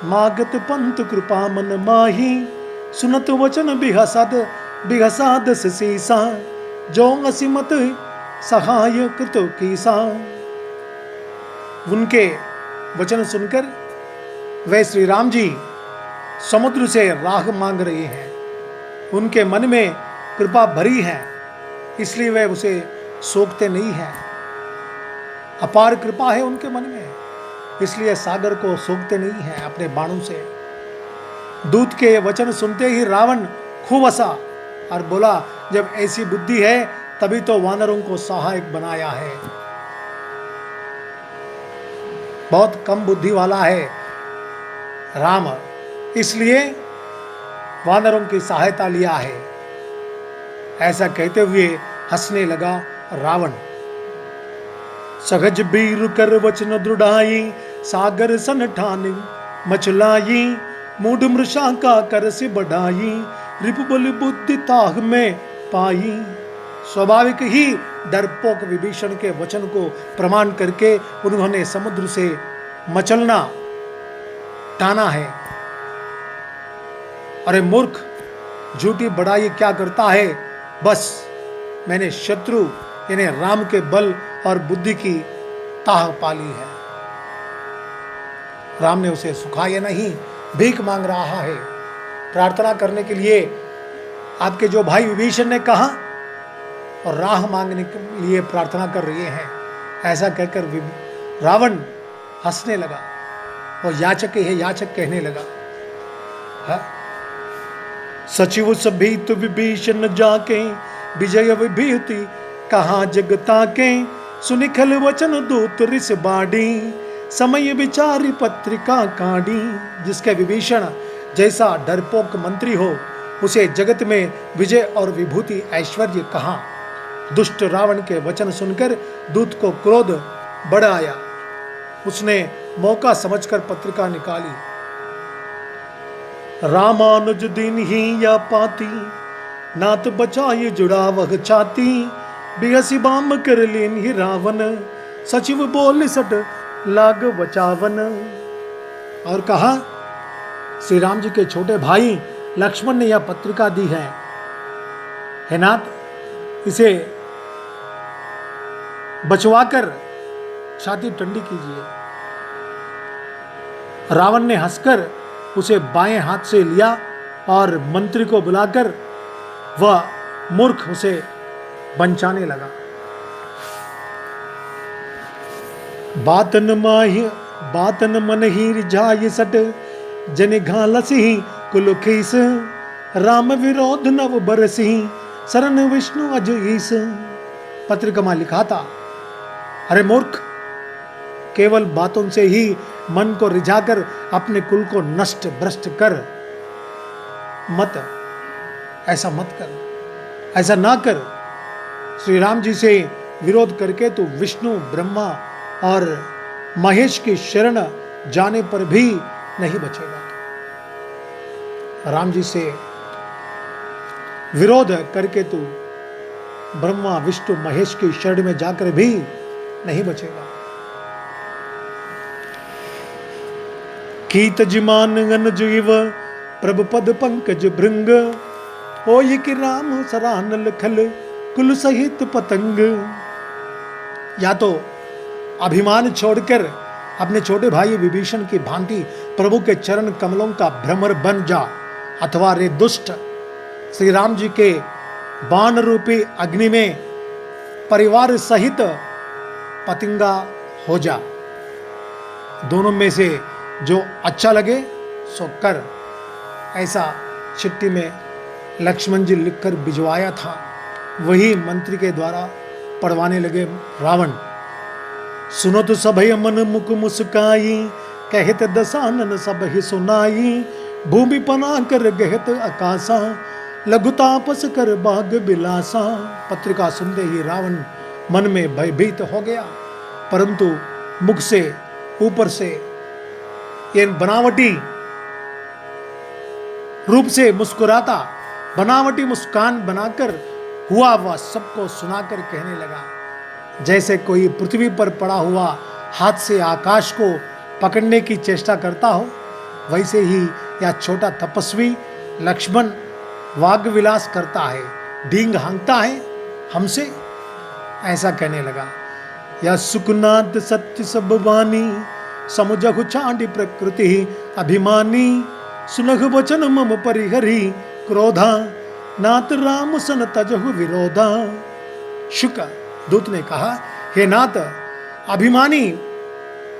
मागत पंत कृपा मन माही। सुनत वचन बिहसाद सीसा, जो असीमत सहाय कृतो कीसा। उनके वचन सुनकर वे श्री राम जी समुद्र से राह मांग रहे हैं। उनके मन में कृपा भरी है, इसलिए वे उसे सोखते नहीं हैं। अपार कृपा है उनके मन में, इसलिए सागर को सूखते नहीं हैं अपने बाणों से। दूत के ये वचन सुनते ही रावण खूब हंसा और बोला, जब ऐसी बुद्धि है तभी तो वानरों को सहायक बनाया है। बहुत कम बुद्धि वाला है राम, इसलिए वानरों की सहायता लिया है। ऐसा कहते हुए हंसने लगा रावण। सहज बीर कर वचन दृढ़ाई, सागर सन ठान मचलाई, मूढ़ मृषा का कर से बढ़ाई, रिपुबल बुद्धि ताह में पाई। स्वाभाविक ही डरपोक विभीषण के वचन को प्रमाण करके उन्होंने समुद्र से मचलना टाना है। अरे मूर्ख, झूठी बड़ाई क्या करता है? बस मैंने शत्रु यानी राम के बल और बुद्धि की ताह पाली है। राम ने उसे सुखाया नहीं, भीख मांग रहा है। प्रार्थना करने के लिए आपके जो भाई विभीषण ने कहा और राह मांगने के लिए प्रार्थना कर रहे हैं। ऐसा कहकर रावण हंसने लगा और याचक है याचक कहने लगा। है? सचिव सभीत विभीषण जाके, विजय विभूति कहा जगता के, सुनिखल वचन दूत रिस बाड़ी, समय विचारी पत्रिका काढ़ी। जिसके विभीषण जैसा डरपोक मंत्री हो, उसे जगत में विजय और विभूति ऐश्वर्य कहा। दुष्ट रावण के वचन सुनकर दूत को क्रोध बढ़ आया। उसने मौका समझकर पत्रिका निकाली। रामानुज दिन ही या पाती, नात बचाए जुड़ा वह छाती, बिहसी बाम कर लेन ही रावण, सचिव बोल सट लाग बचावन। और कहा, श्री राम जी के छोटे भाई लक्ष्मण ने यह पत्रिका दी है नाथ, इसे बचवाकर छाती ठंडी कीजिए। रावण ने हंसकर उसे बाएं हाथ से लिया और मंत्री को बुलाकर वह मूर्ख उसे बंचाने लगा। बातन मन ही रिझाय सट, जन घालसी कुल खीस, राम विरोध नव बरसी, शरण विष्णु अज ईस। पत्रिका में लिखा था, अरे मूर्ख, केवल बातों से ही मन को रिझाकर अपने कुल को नष्ट भ्रष्ट कर मत, ऐसा मत कर, ऐसा ना कर। श्री राम जी से विरोध करके तो विष्णु ब्रह्मा और महेश की शरण जाने पर भी नहीं बचेगा। राम जी से विरोध करके तो ब्रह्मा विष्णु महेश की शरण में जाकर भी नहीं बचेगा। कीत जिमान गन जीव, प्रभु पद पंकज भृंग, ओय कि राम सरानल खल, कुल सहित पतंग। या तो अभिमान छोड़कर अपने छोटे भाई विभीषण की भांति प्रभु के चरण कमलों का भ्रमर बन जा, अथवा रे दुष्ट श्री राम जी के बाण रूपी अग्नि में परिवार सहित पतंगा हो जा। दोनों में से जो अच्छा लगे सो कर। ऐसा चिट्ठी में लक्ष्मण जी लिखकर भिजवाया था, वही मंत्री के द्वारा पढ़वाने लगे रावण। सुनो तो सबहि मन मुख मुस्काई, कहत दसानन सबहि सुनाई, भूमि पना कर गहत आकाशा, लघु तापस कर बाग बिलासा। पत्रिका सुनते ही रावण मन में भयभीत हो गया, परंतु मुख से ऊपर से ये बनावटी रूप से मुस्कुराता, बनावटी मुस्कान बनाकर हुआ वह सबको सुनाकर कहने लगा, जैसे कोई पृथ्वी पर पड़ा हुआ हाथ से आकाश को पकड़ने की चेष्टा करता हो, वैसे ही यह छोटा तपस्वी लक्ष्मण वाग विलास करता है, डींग हांकता है हमसे। ऐसा कहने लगा। या सुखनाद सत्य सब वाणी, समुझहु चांडी प्रकृति अभिमानी, सुनहु वचन मम परिहरी क्रोधा, नाथ राम सन तजहु विरोधा। शुक दूत ने कहा, हे नाथ, अभिमानी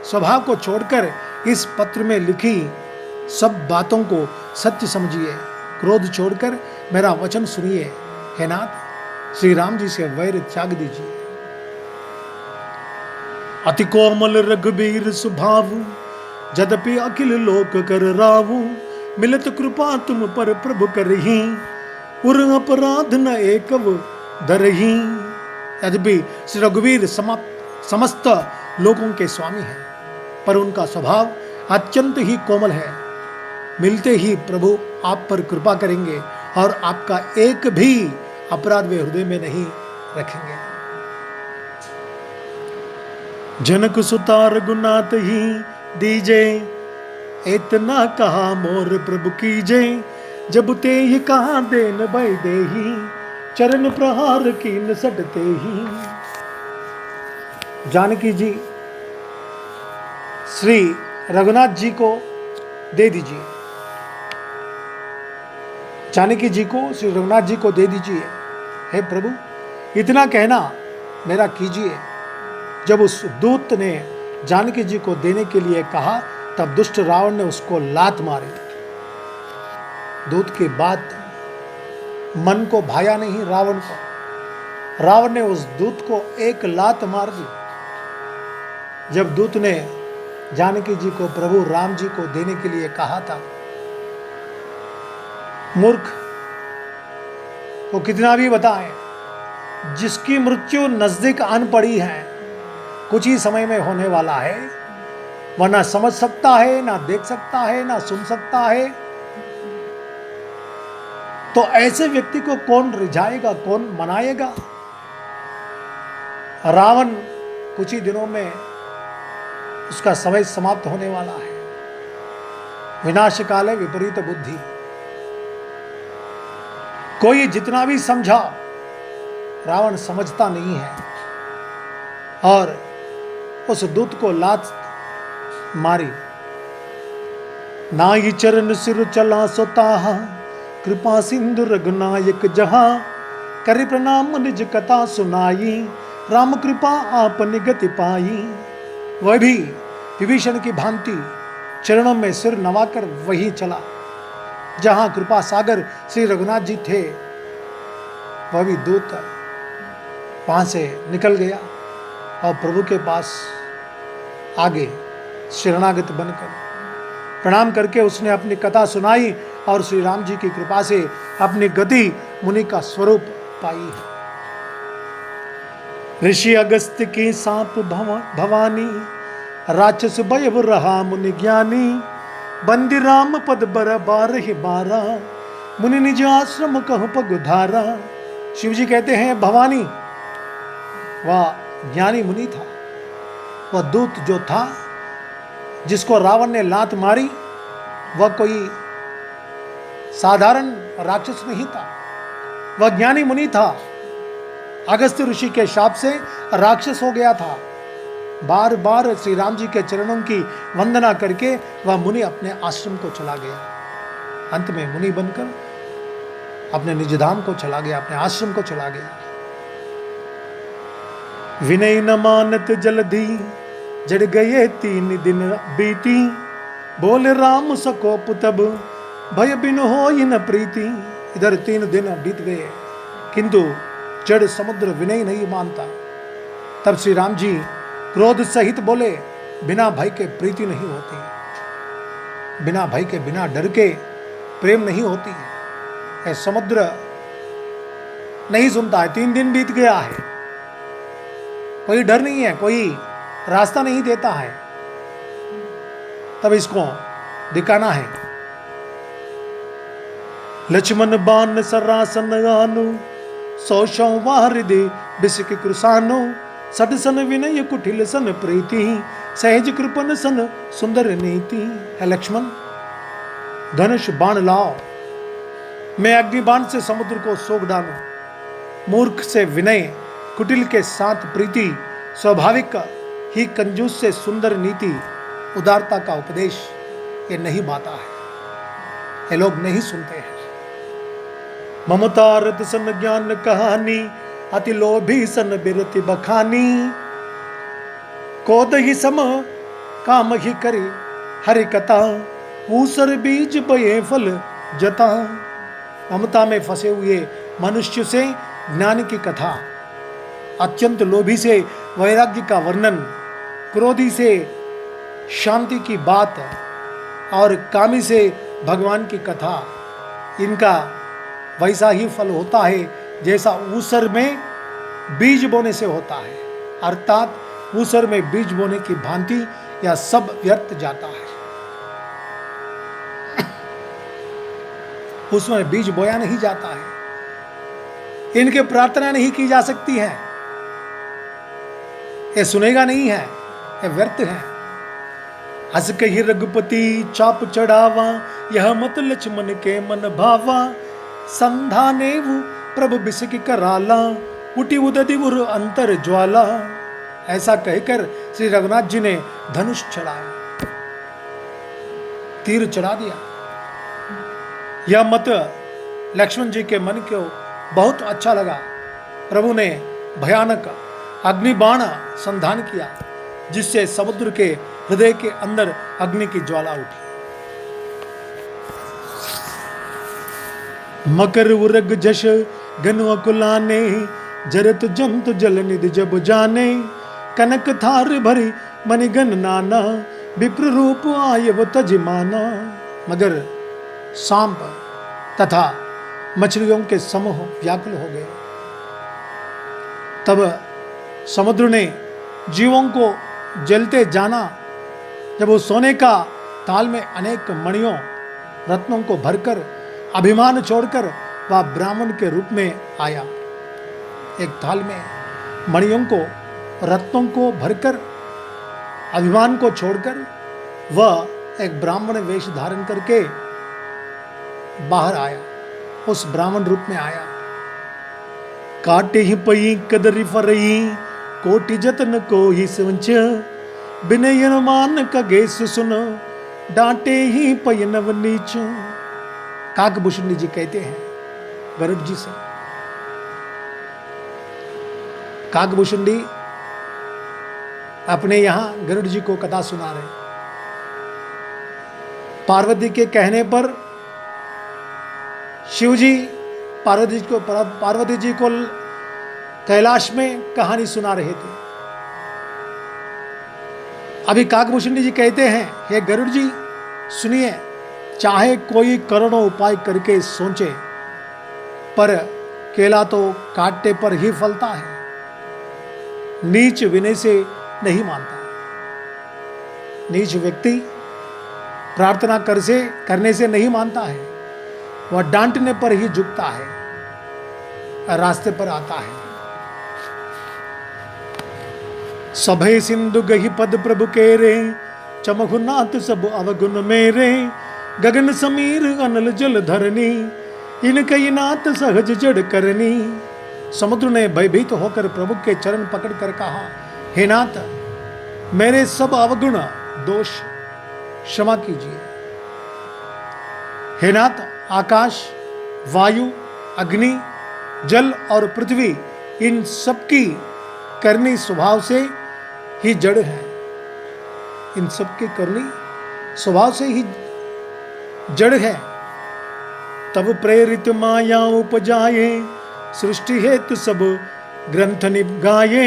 स्वभाव को छोड़कर इस पत्र में लिखी सब बातों को सत्य समझिए। क्रोध छोड़कर मेरा वचन सुनिए। हे नाथ, श्री राम जी से वैर त्याग दीजिए। अति कोमल रघुबीर सुभाव, जदपि अखिल लोक कर रावू। मिलत कृपा तुम पर प्रभु करही, उर अपराध न एकव दरही। यद्यपि श्री रघुवीर समस्त लोगों के स्वामी हैं, पर उनका स्वभाव अत्यंत ही कोमल है। मिलते ही प्रभु आप पर कृपा करेंगे और आपका एक भी अपराध वे हृदय में नहीं रखेंगे। जनक सुता रघुनाथ ही दीजे, इतना कहा मोर प्रभु कीजे। जब ते ही कहा देन भय देही, चरण प्रहार कीन सटते ही। जानकी जी श्री रघुनाथ जी को दे दीजिए। जानकी जी को श्री रघुनाथ जी को दे दीजिए। हे प्रभु, इतना कहना मेरा कीजिए। जब उस दूत ने जानकी जी को देने के लिए कहा, तब दुष्ट रावण ने उसको लात मारी। दूत की बात मन को भाया नहीं रावण को। रावण ने उस दूत को एक लात मार दी। जब दूत ने जानकी जी को प्रभु राम जी को देने के लिए कहा था, मूर्ख को कितना भी बताएं, जिसकी मृत्यु नजदीक आन पड़ी है, कुछ ही समय में होने वाला है, वह ना समझ सकता है, ना देख सकता है, ना सुन सकता है, तो ऐसे व्यक्ति को कौन रिझाएगा, कौन मनाएगा। रावण कुछ ही दिनों में उसका समय समाप्त होने वाला है। विनाश काले विपरीत बुद्धि। कोई जितना भी समझा, रावण समझता नहीं है और उस दूत को लात मारी। नाई चरण सिर चला सोताहा, कृपा सिंधु रघुनायक जहां। करि प्रणाम निज कथा सुनाई, राम कृपा आपने गति पाई। वह भी विभीषण की भांति चरणों में सिर नवाकर वही चला जहां कृपा सागर श्री रघुनाथ जी थे। वह भी दूत वहां से निकल गया और प्रभु के पास आगे शरणागत बनकर प्रणाम करके उसने अपनी कथा सुनाई और श्री राम जी की कृपा से अपनी गति मुनि का स्वरूप पाई। ऋषि अगस्त्य की सांप भवानी, राक्षस भयव रहा मुनि ज्ञानी। बंदी राम पद बर बार ही बारा, मुनि निज आश्रम कहु पगुधारा। शिव जी कहते हैं भवानी वह ज्ञानी मुनि था। वह दूत जो था जिसको रावण ने लात मारी, वह कोई साधारण राक्षस नहीं था, वह ज्ञानी मुनि था। अगस्त्य ऋषि के शाप से राक्षस हो गया था। बार बार श्री राम जी के चरणों की वंदना करके वह मुनि अपने आश्रम को चला गया। अंत में मुनि बनकर अपने निज धाम को चला गया, अपने आश्रम को चला गया। विनय न मानत जलधि, जड़ गए 3 दिन बीती। बोले राम सको पुतब, भय बिन हो न प्रीति। इधर 3 दिन बीत गए, किंतु जड़ समुद्र विनय नहीं मानता। तब श्री राम जी क्रोध सहित बोले, बिना भय के प्रीति नहीं होती, बिना भय के, बिना डर के प्रेम नहीं होती है। समुद्र नहीं सुनता है। 3 दिन बीत गया है, कोई डर नहीं है, कोई रास्ता नहीं देता है। तब इसको दिखाना है। लक्ष्मण बाण सरासन आनु, सौशौ वाहृदि बिसिक कृसानो। सड सन विनय कुटिल सन प्रीति, सहज कृपन सन सुंदर नीति। है लक्ष्मण, धनुष बाण लाओ, मैं अग्नि बाण से समुद्र को सोख डालूं। मूर्ख से विनय, कुटिल के साथ प्रीति, स्वाभाविक ही कंजूस से सुंदर नीति, उदारता का उपदेश ये नहीं बाता है, ये लोग नहीं सुनते हैं। ममता रत सन ज्ञान कहानी, अति लोभी सन बिरति बखानी। कोद ही सम काम ही करे हरि कथा, ऊसर बीज बये फल जता। ममता में फंसे हुए मनुष्य से ज्ञान की कथा, अत्यंत लोभी से वैराग्य का वर्णन, क्रोधी से शांति की बात और कामी से भगवान की कथा, इनका वैसा ही फल होता है जैसा ऊसर में बीज बोने से होता है, अर्थात ऊसर में बीज बोने की भांति यह सब व्यर्थ जाता है। उसमें बीज बोया नहीं जाता है, इनके प्रार्थना नहीं की जा सकती है, ये सुनेगा नहीं है, ये व्यर्थ है। हस कही रघुपति चाप चढ़ावा, यह मत लक्ष्मण के मन भावा। संधाने वो प्रभु बिसक कराला, उठी उदधि उर अंतर ज्वाला। ऐसा कहकर श्री रघुनाथ जी ने धनुष चढ़ाया, तीर चढ़ा दिया। यह मत लक्ष्मण जी के मन को बहुत अच्छा लगा। प्रभु ने भयानक अग्निबाण संधान किया, जिससे समुद्र के हृदय के अंदर अग्नि की ज्वाला उठी। मकर उरग जश घन अकुलाने, जरत जंत जल निधि जब जाने। कनक थार भरी मणिगन नाना, विप्र रूप आयव तजमाना। मगर सांप तथा मछलियों के समूह व्याकुल हो गए। तब समुद्र ने जीवों को जलते जाना। जब वो सोने का थाल में अनेक मणियों रत्नों को भरकर अभिमान छोड़कर वह ब्राह्मण के रूप में आया। एक थाल में मणियों को रत्नों को भरकर अभिमान को छोड़कर वह एक ब्राह्मण वेश धारण करके बाहर आया, उस ब्राह्मण रूप में आया। काटे ही पई कदरी फरई, कोटि जतन को ही सोच। बिनय मान का गेस सुन, डांटे ही पई नव नीच। काकभूषणी जी कहते हैं गरुड़ जी से, काकभूषणी अपने यहां गरुड़ जी को कथा सुना रहे। पार्वती के कहने पर शिव जी पार्वती जी को कैलाश में कहानी सुना रहे थे। अभी काकभूषणी जी कहते हैं, हे गरुड़ जी सुनिए, चाहे कोई करोड़ों उपाय करके सोचे, पर केला तो काटने पर ही फलता है। नीच विनय से नहीं मानता। नीच व्यक्ति प्रार्थना करने से नहीं मानता है, वह डांटने पर ही झुकता है, रास्ते पर आता है। सभय सिंधु गही पद प्रभु के रे, चमहु नाथ सब अवगुण मेरे। गगन समीर अनल जल धरनी, इनकई नाथ सहज जड़ करनी। समुद्र ने भयभीत होकर प्रभु के चरण पकड़कर कहा, हे नाथ, मेरे सब अवगुण दोष क्षमा कीजिए। हे नाथ, आकाश, वायु, अग्नि, जल और पृथ्वी, इन सबकी करनी स्वभाव से ही जड़ है। इन सबकी करनी स्वभाव से ही जड़ है। तब प्रेरित माया उपजाए, सृष्टि हेतु सब ग्रंथ निगाये।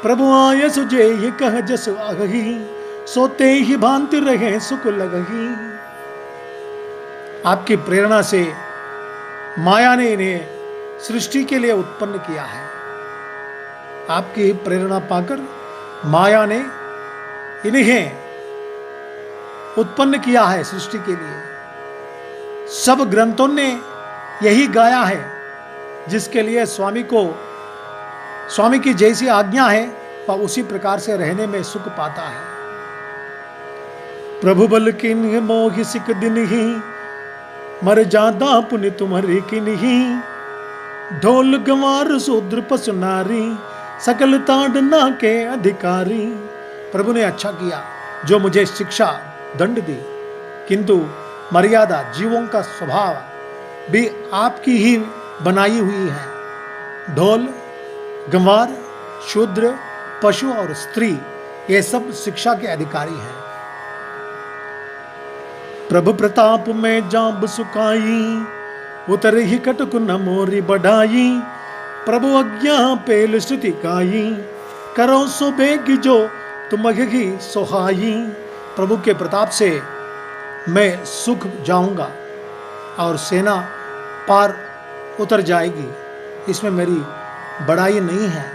प्रभु आय सुजे ये कह जस अगही, सोते ही भांति रहे सुख लगही। आपकी प्रेरणा से माया ने इन्हें सृष्टि के लिए उत्पन्न किया है। आपकी प्रेरणा पाकर माया ने इन्हें उत्पन्न किया है सृष्टि के लिए। सब ग्रंथों ने यही गाया है, जिसके लिए स्वामी की जैसी आज्ञा है वह उसी प्रकार से रहने में सुख पाता है। प्रभु बल किन्ह मोहि सिक दिन ही, मर जादा पुण्य तुम्हारी किन्ही। ढोल गंवार शूद्र पशु नारी, सकल ताड़ना के अधिकारी। प्रभु ने अच्छा किया जो मुझे शिक्षा दंड दी, किंतु मर्यादा जीवों का स्वभाव भी आपकी ही बनाई हुई है। ढोल, गंवार, शूद्र, पशु और स्त्री, ये सब शिक्षा के अधिकारी हैं। प्रभु प्रताप में जाब सुखाई, उतरे ही कटक न मोरी बढ़ाई। प्रभु आज्ञा पेल स्तुति गाई, करो सो बेग जो तुम ही सोहाई। प्रभु के प्रताप से मैं सुख जाऊंगा और सेना पार उतर जाएगी। इसमें मेरी बड़ाई नहीं है,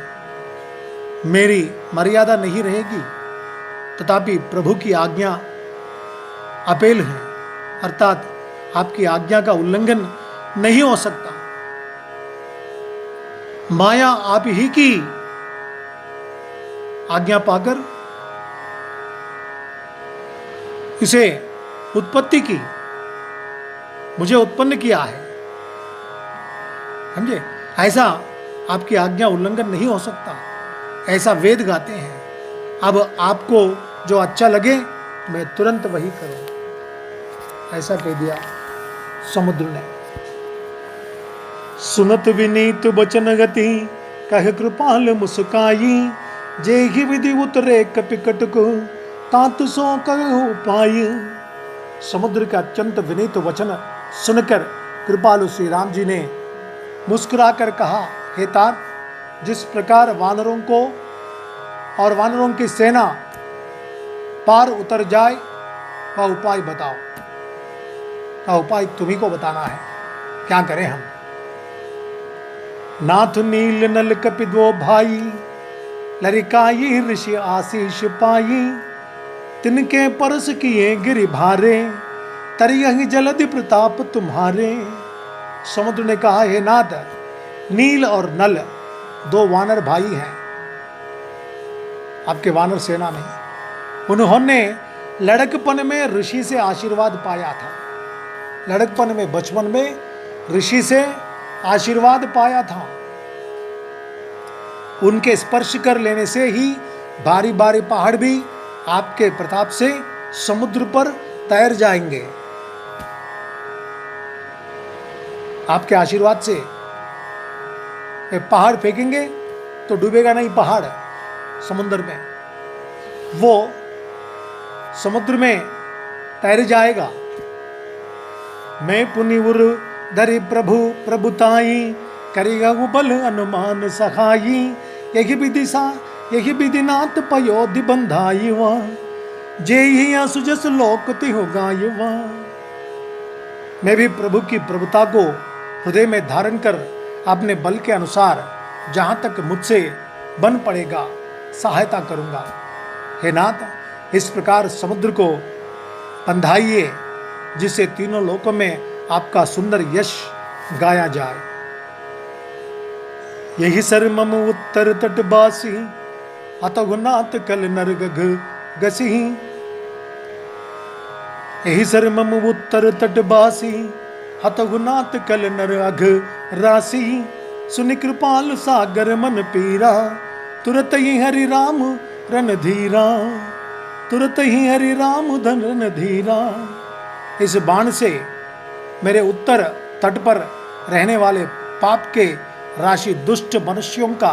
मेरी मर्यादा नहीं रहेगी। तथापि प्रभु की आज्ञा अपेल है, अर्थात आपकी आज्ञा का उल्लंघन नहीं हो सकता। माया आप ही की आज्ञा पाकर इसे उत्पत्ति की, मुझे उत्पन्न किया है, समझे? ऐसा आपकी आज्ञा उल्लंघन नहीं हो सकता, ऐसा वेद गाते हैं। अब आपको जो अच्छा लगे मैं तुरंत वही करूं, ऐसा कह दिया समुद्र ने। सुनत विनीत वचन गति, कह कृपाल मुस्काई। जे ही विधि उतरे कपिकट को, तात सो कहु पाई। समुद्र का अत्यंत विनीत वचन सुनकर कृपालु श्री राम जी ने मुस्कुराकर कहा, हे तात, जिस प्रकार वानरों को और वानरों की सेना पार उतर जाए वह उपाय बताओ। वह उपाय तुम्ही को बताना है, क्या करें हम? नाथ नील नल कपि दो भाई, लरिकाई ऋषि आशीष पाई। तिनके परस किए गिरि भारे, तरियहि जलधि प्रताप तुम्हारे। समुद्र ने कहा, हे नाथ, नील और नल दो वानर भाई हैं आपके वानर सेना में। उन्होंने लड़कपन में ऋषि से आशीर्वाद पाया था, लड़कपन में, बचपन में ऋषि से आशीर्वाद पाया था। उनके स्पर्श कर लेने से ही भारी भारी पहाड़ भी आपके प्रताप से समुद्र पर तैर जाएंगे। आपके आशीर्वाद से पहाड़ फेंकेंगे तो डूबेगा नहीं पहाड़ समुद्र में, वो समुद्र में तैर जाएगा। मैं पुनिवर धरि प्रभु प्रभुताई, करेगा वो बल अनुमान सहाई। यही विधि सा यही विधि नाथ पयोधि बंधाई वह, जे ही असुजस लोकति हो गाय वह। मैं भी प्रभु की प्रभुता को हृदय में धारण कर अपने बल के अनुसार जहां तक मुझसे बन पड़ेगा सहायता करूंगा। हे नाथ, इस प्रकार समुद्र को बंधाइए जिससे तीनों लोकों में आपका सुंदर यश गाया जाए। यही सर मम उत्तर तटबासी, अतगुनाथ कल नरगघ गसी। यही सर मम उत्तर तटबासी, हतगुनाथ कल नरअघ राशि। सुनि कृपाल सागर मन पीरा, तुरत ही हरि राम रणधीरा। तुरत ही हरि राम धन रणधीरा। इस बाण से मेरे उत्तर तट पर रहने वाले पाप के राशि दुष्ट मनुष्यों का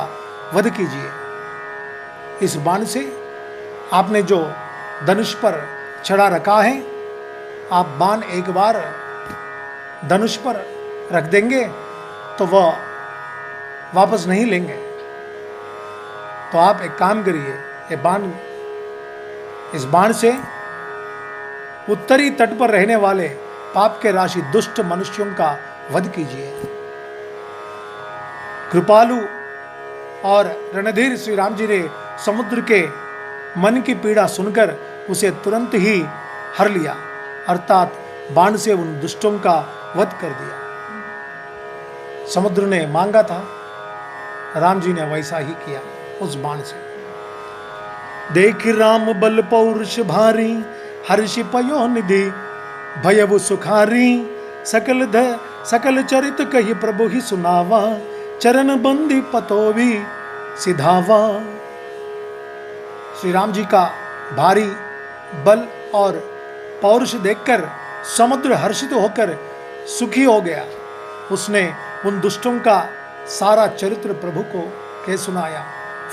वध कीजिए। इस बाण से आपने जो धनुष पर चढ़ा रखा है, आप बाण एक बार धनुष पर रख देंगे तो वह वापस नहीं लेंगे। तो आप एक काम करिए, इस बाण से उत्तरी तट पर रहने वाले पाप के राशि दुष्ट मनुष्यों का वध कीजिए। कृपालु और रणधीर श्री राम जी ने समुद्र के मन की पीड़ा सुनकर उसे तुरंत ही हर लिया, अर्थात बाण से उन दुष्टों का वध कर दिया। समुद्र ने मांगा था, राम जी ने वैसा ही किया उस बाण से। देख राम बल पौरुष भारी, हर्षि पयो निधि भयउ सुखारी। सकल चरित कही प्रभु ही सुनावा, चरण बंदी पतोवी सिधावा। श्री राम जी का भारी बल और पौरुष देखकर समुद्र हर्षित होकर सुखी हो गया। उसने उन दुष्टों का सारा चरित्र प्रभु को कह सुनाया।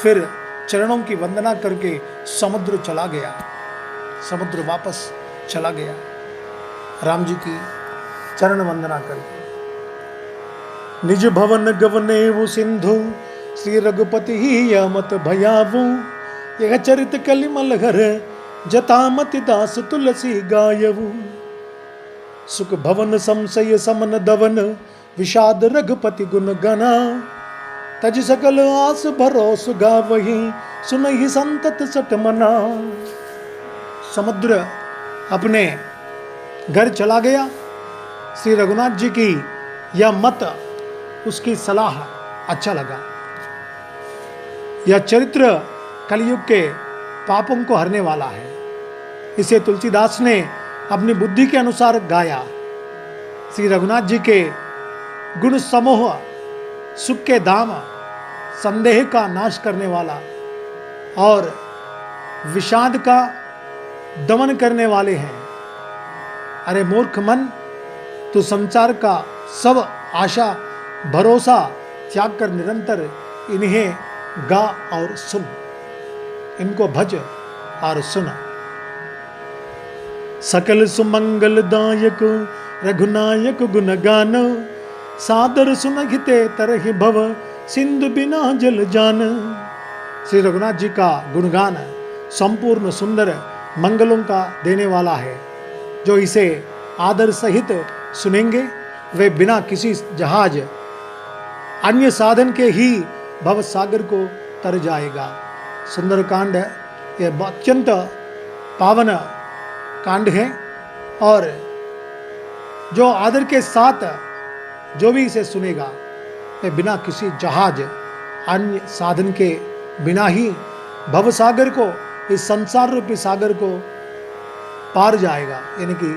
फिर चरणों की वंदना करके समुद्र चला गया। समुद्र वापस चला गया राम जी की चरण वंदना करके। निज भवन गवने वो सिंधु श्री रघुपति ही यमत भयावु। यह चरित कलिमल घर जतामति दास तुलसी गायवु। सुख भवन संशय समन दवन विषाद रघुपति गुण गना। तज सकल आस भरोस गावही सुनहि संतत सट मना। समुद्र अपने घर चला गया। श्री रघुनाथ जी की यह मत, उसकी सलाह अच्छा लगा। यह चरित्र कलयुग के पापों को हरने वाला है। इसे तुलसीदास ने अपनी बुद्धि के अनुसार गाया। श्री रघुनाथ जी के गुण समूह सुख के धाम, संदेह का नाश करने वाला और विषाद का दमन करने वाले हैं। अरे मूर्ख मन, तू संसार का सब आशा भरोसा त्याग कर निरंतर इन्हें गा और सुन, इनको भज और सुन। सकल सुमंगल दायक रघुनायक गुण गान। सादर सुनहिते तरहि भव सिंधु बिना जल जान। श्री रघुनाथ जी का गुणगान संपूर्ण सुंदर मंगलों का देने वाला है। जो इसे आदर सहित सुनेंगे वे बिना किसी जहाज अन्य साधन के ही भव सागर को तर जाएगा। सुंदरकांड यह अत्यंत पावन कांड है और जो आदर के साथ जो भी इसे सुनेगा वह बिना किसी जहाज अन्य साधन के बिना ही भव सागर को, इस संसार रूपी सागर को पार जाएगा, यानी कि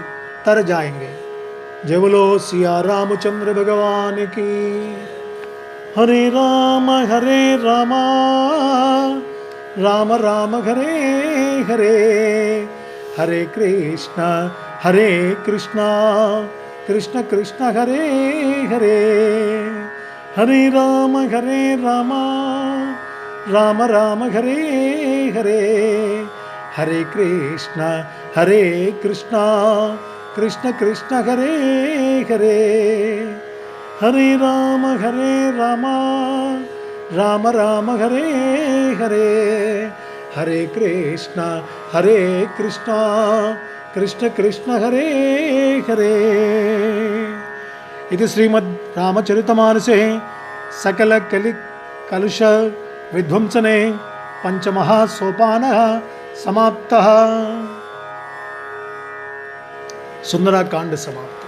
तर जाएंगे। जय बोलो सिया रामचंद्र भगवान की। हरे राम राम राम हरे हरे, हरे कृष्ण कृष्ण कृष्ण हरे हरे। हरे राम राम हरे हरे, हरे कृष्ण कृष्ण कृष्ण हरे हरे। हरे राम राम हरे हरे, हरे कृष्ण कृष्ण कृष्ण हरे हरे। इति श्रीमद् रामचरितमानसे सकल कलुष विध्वंसने पंचमः सोपानः समाप्तः। सुंदरकांड समाप्त।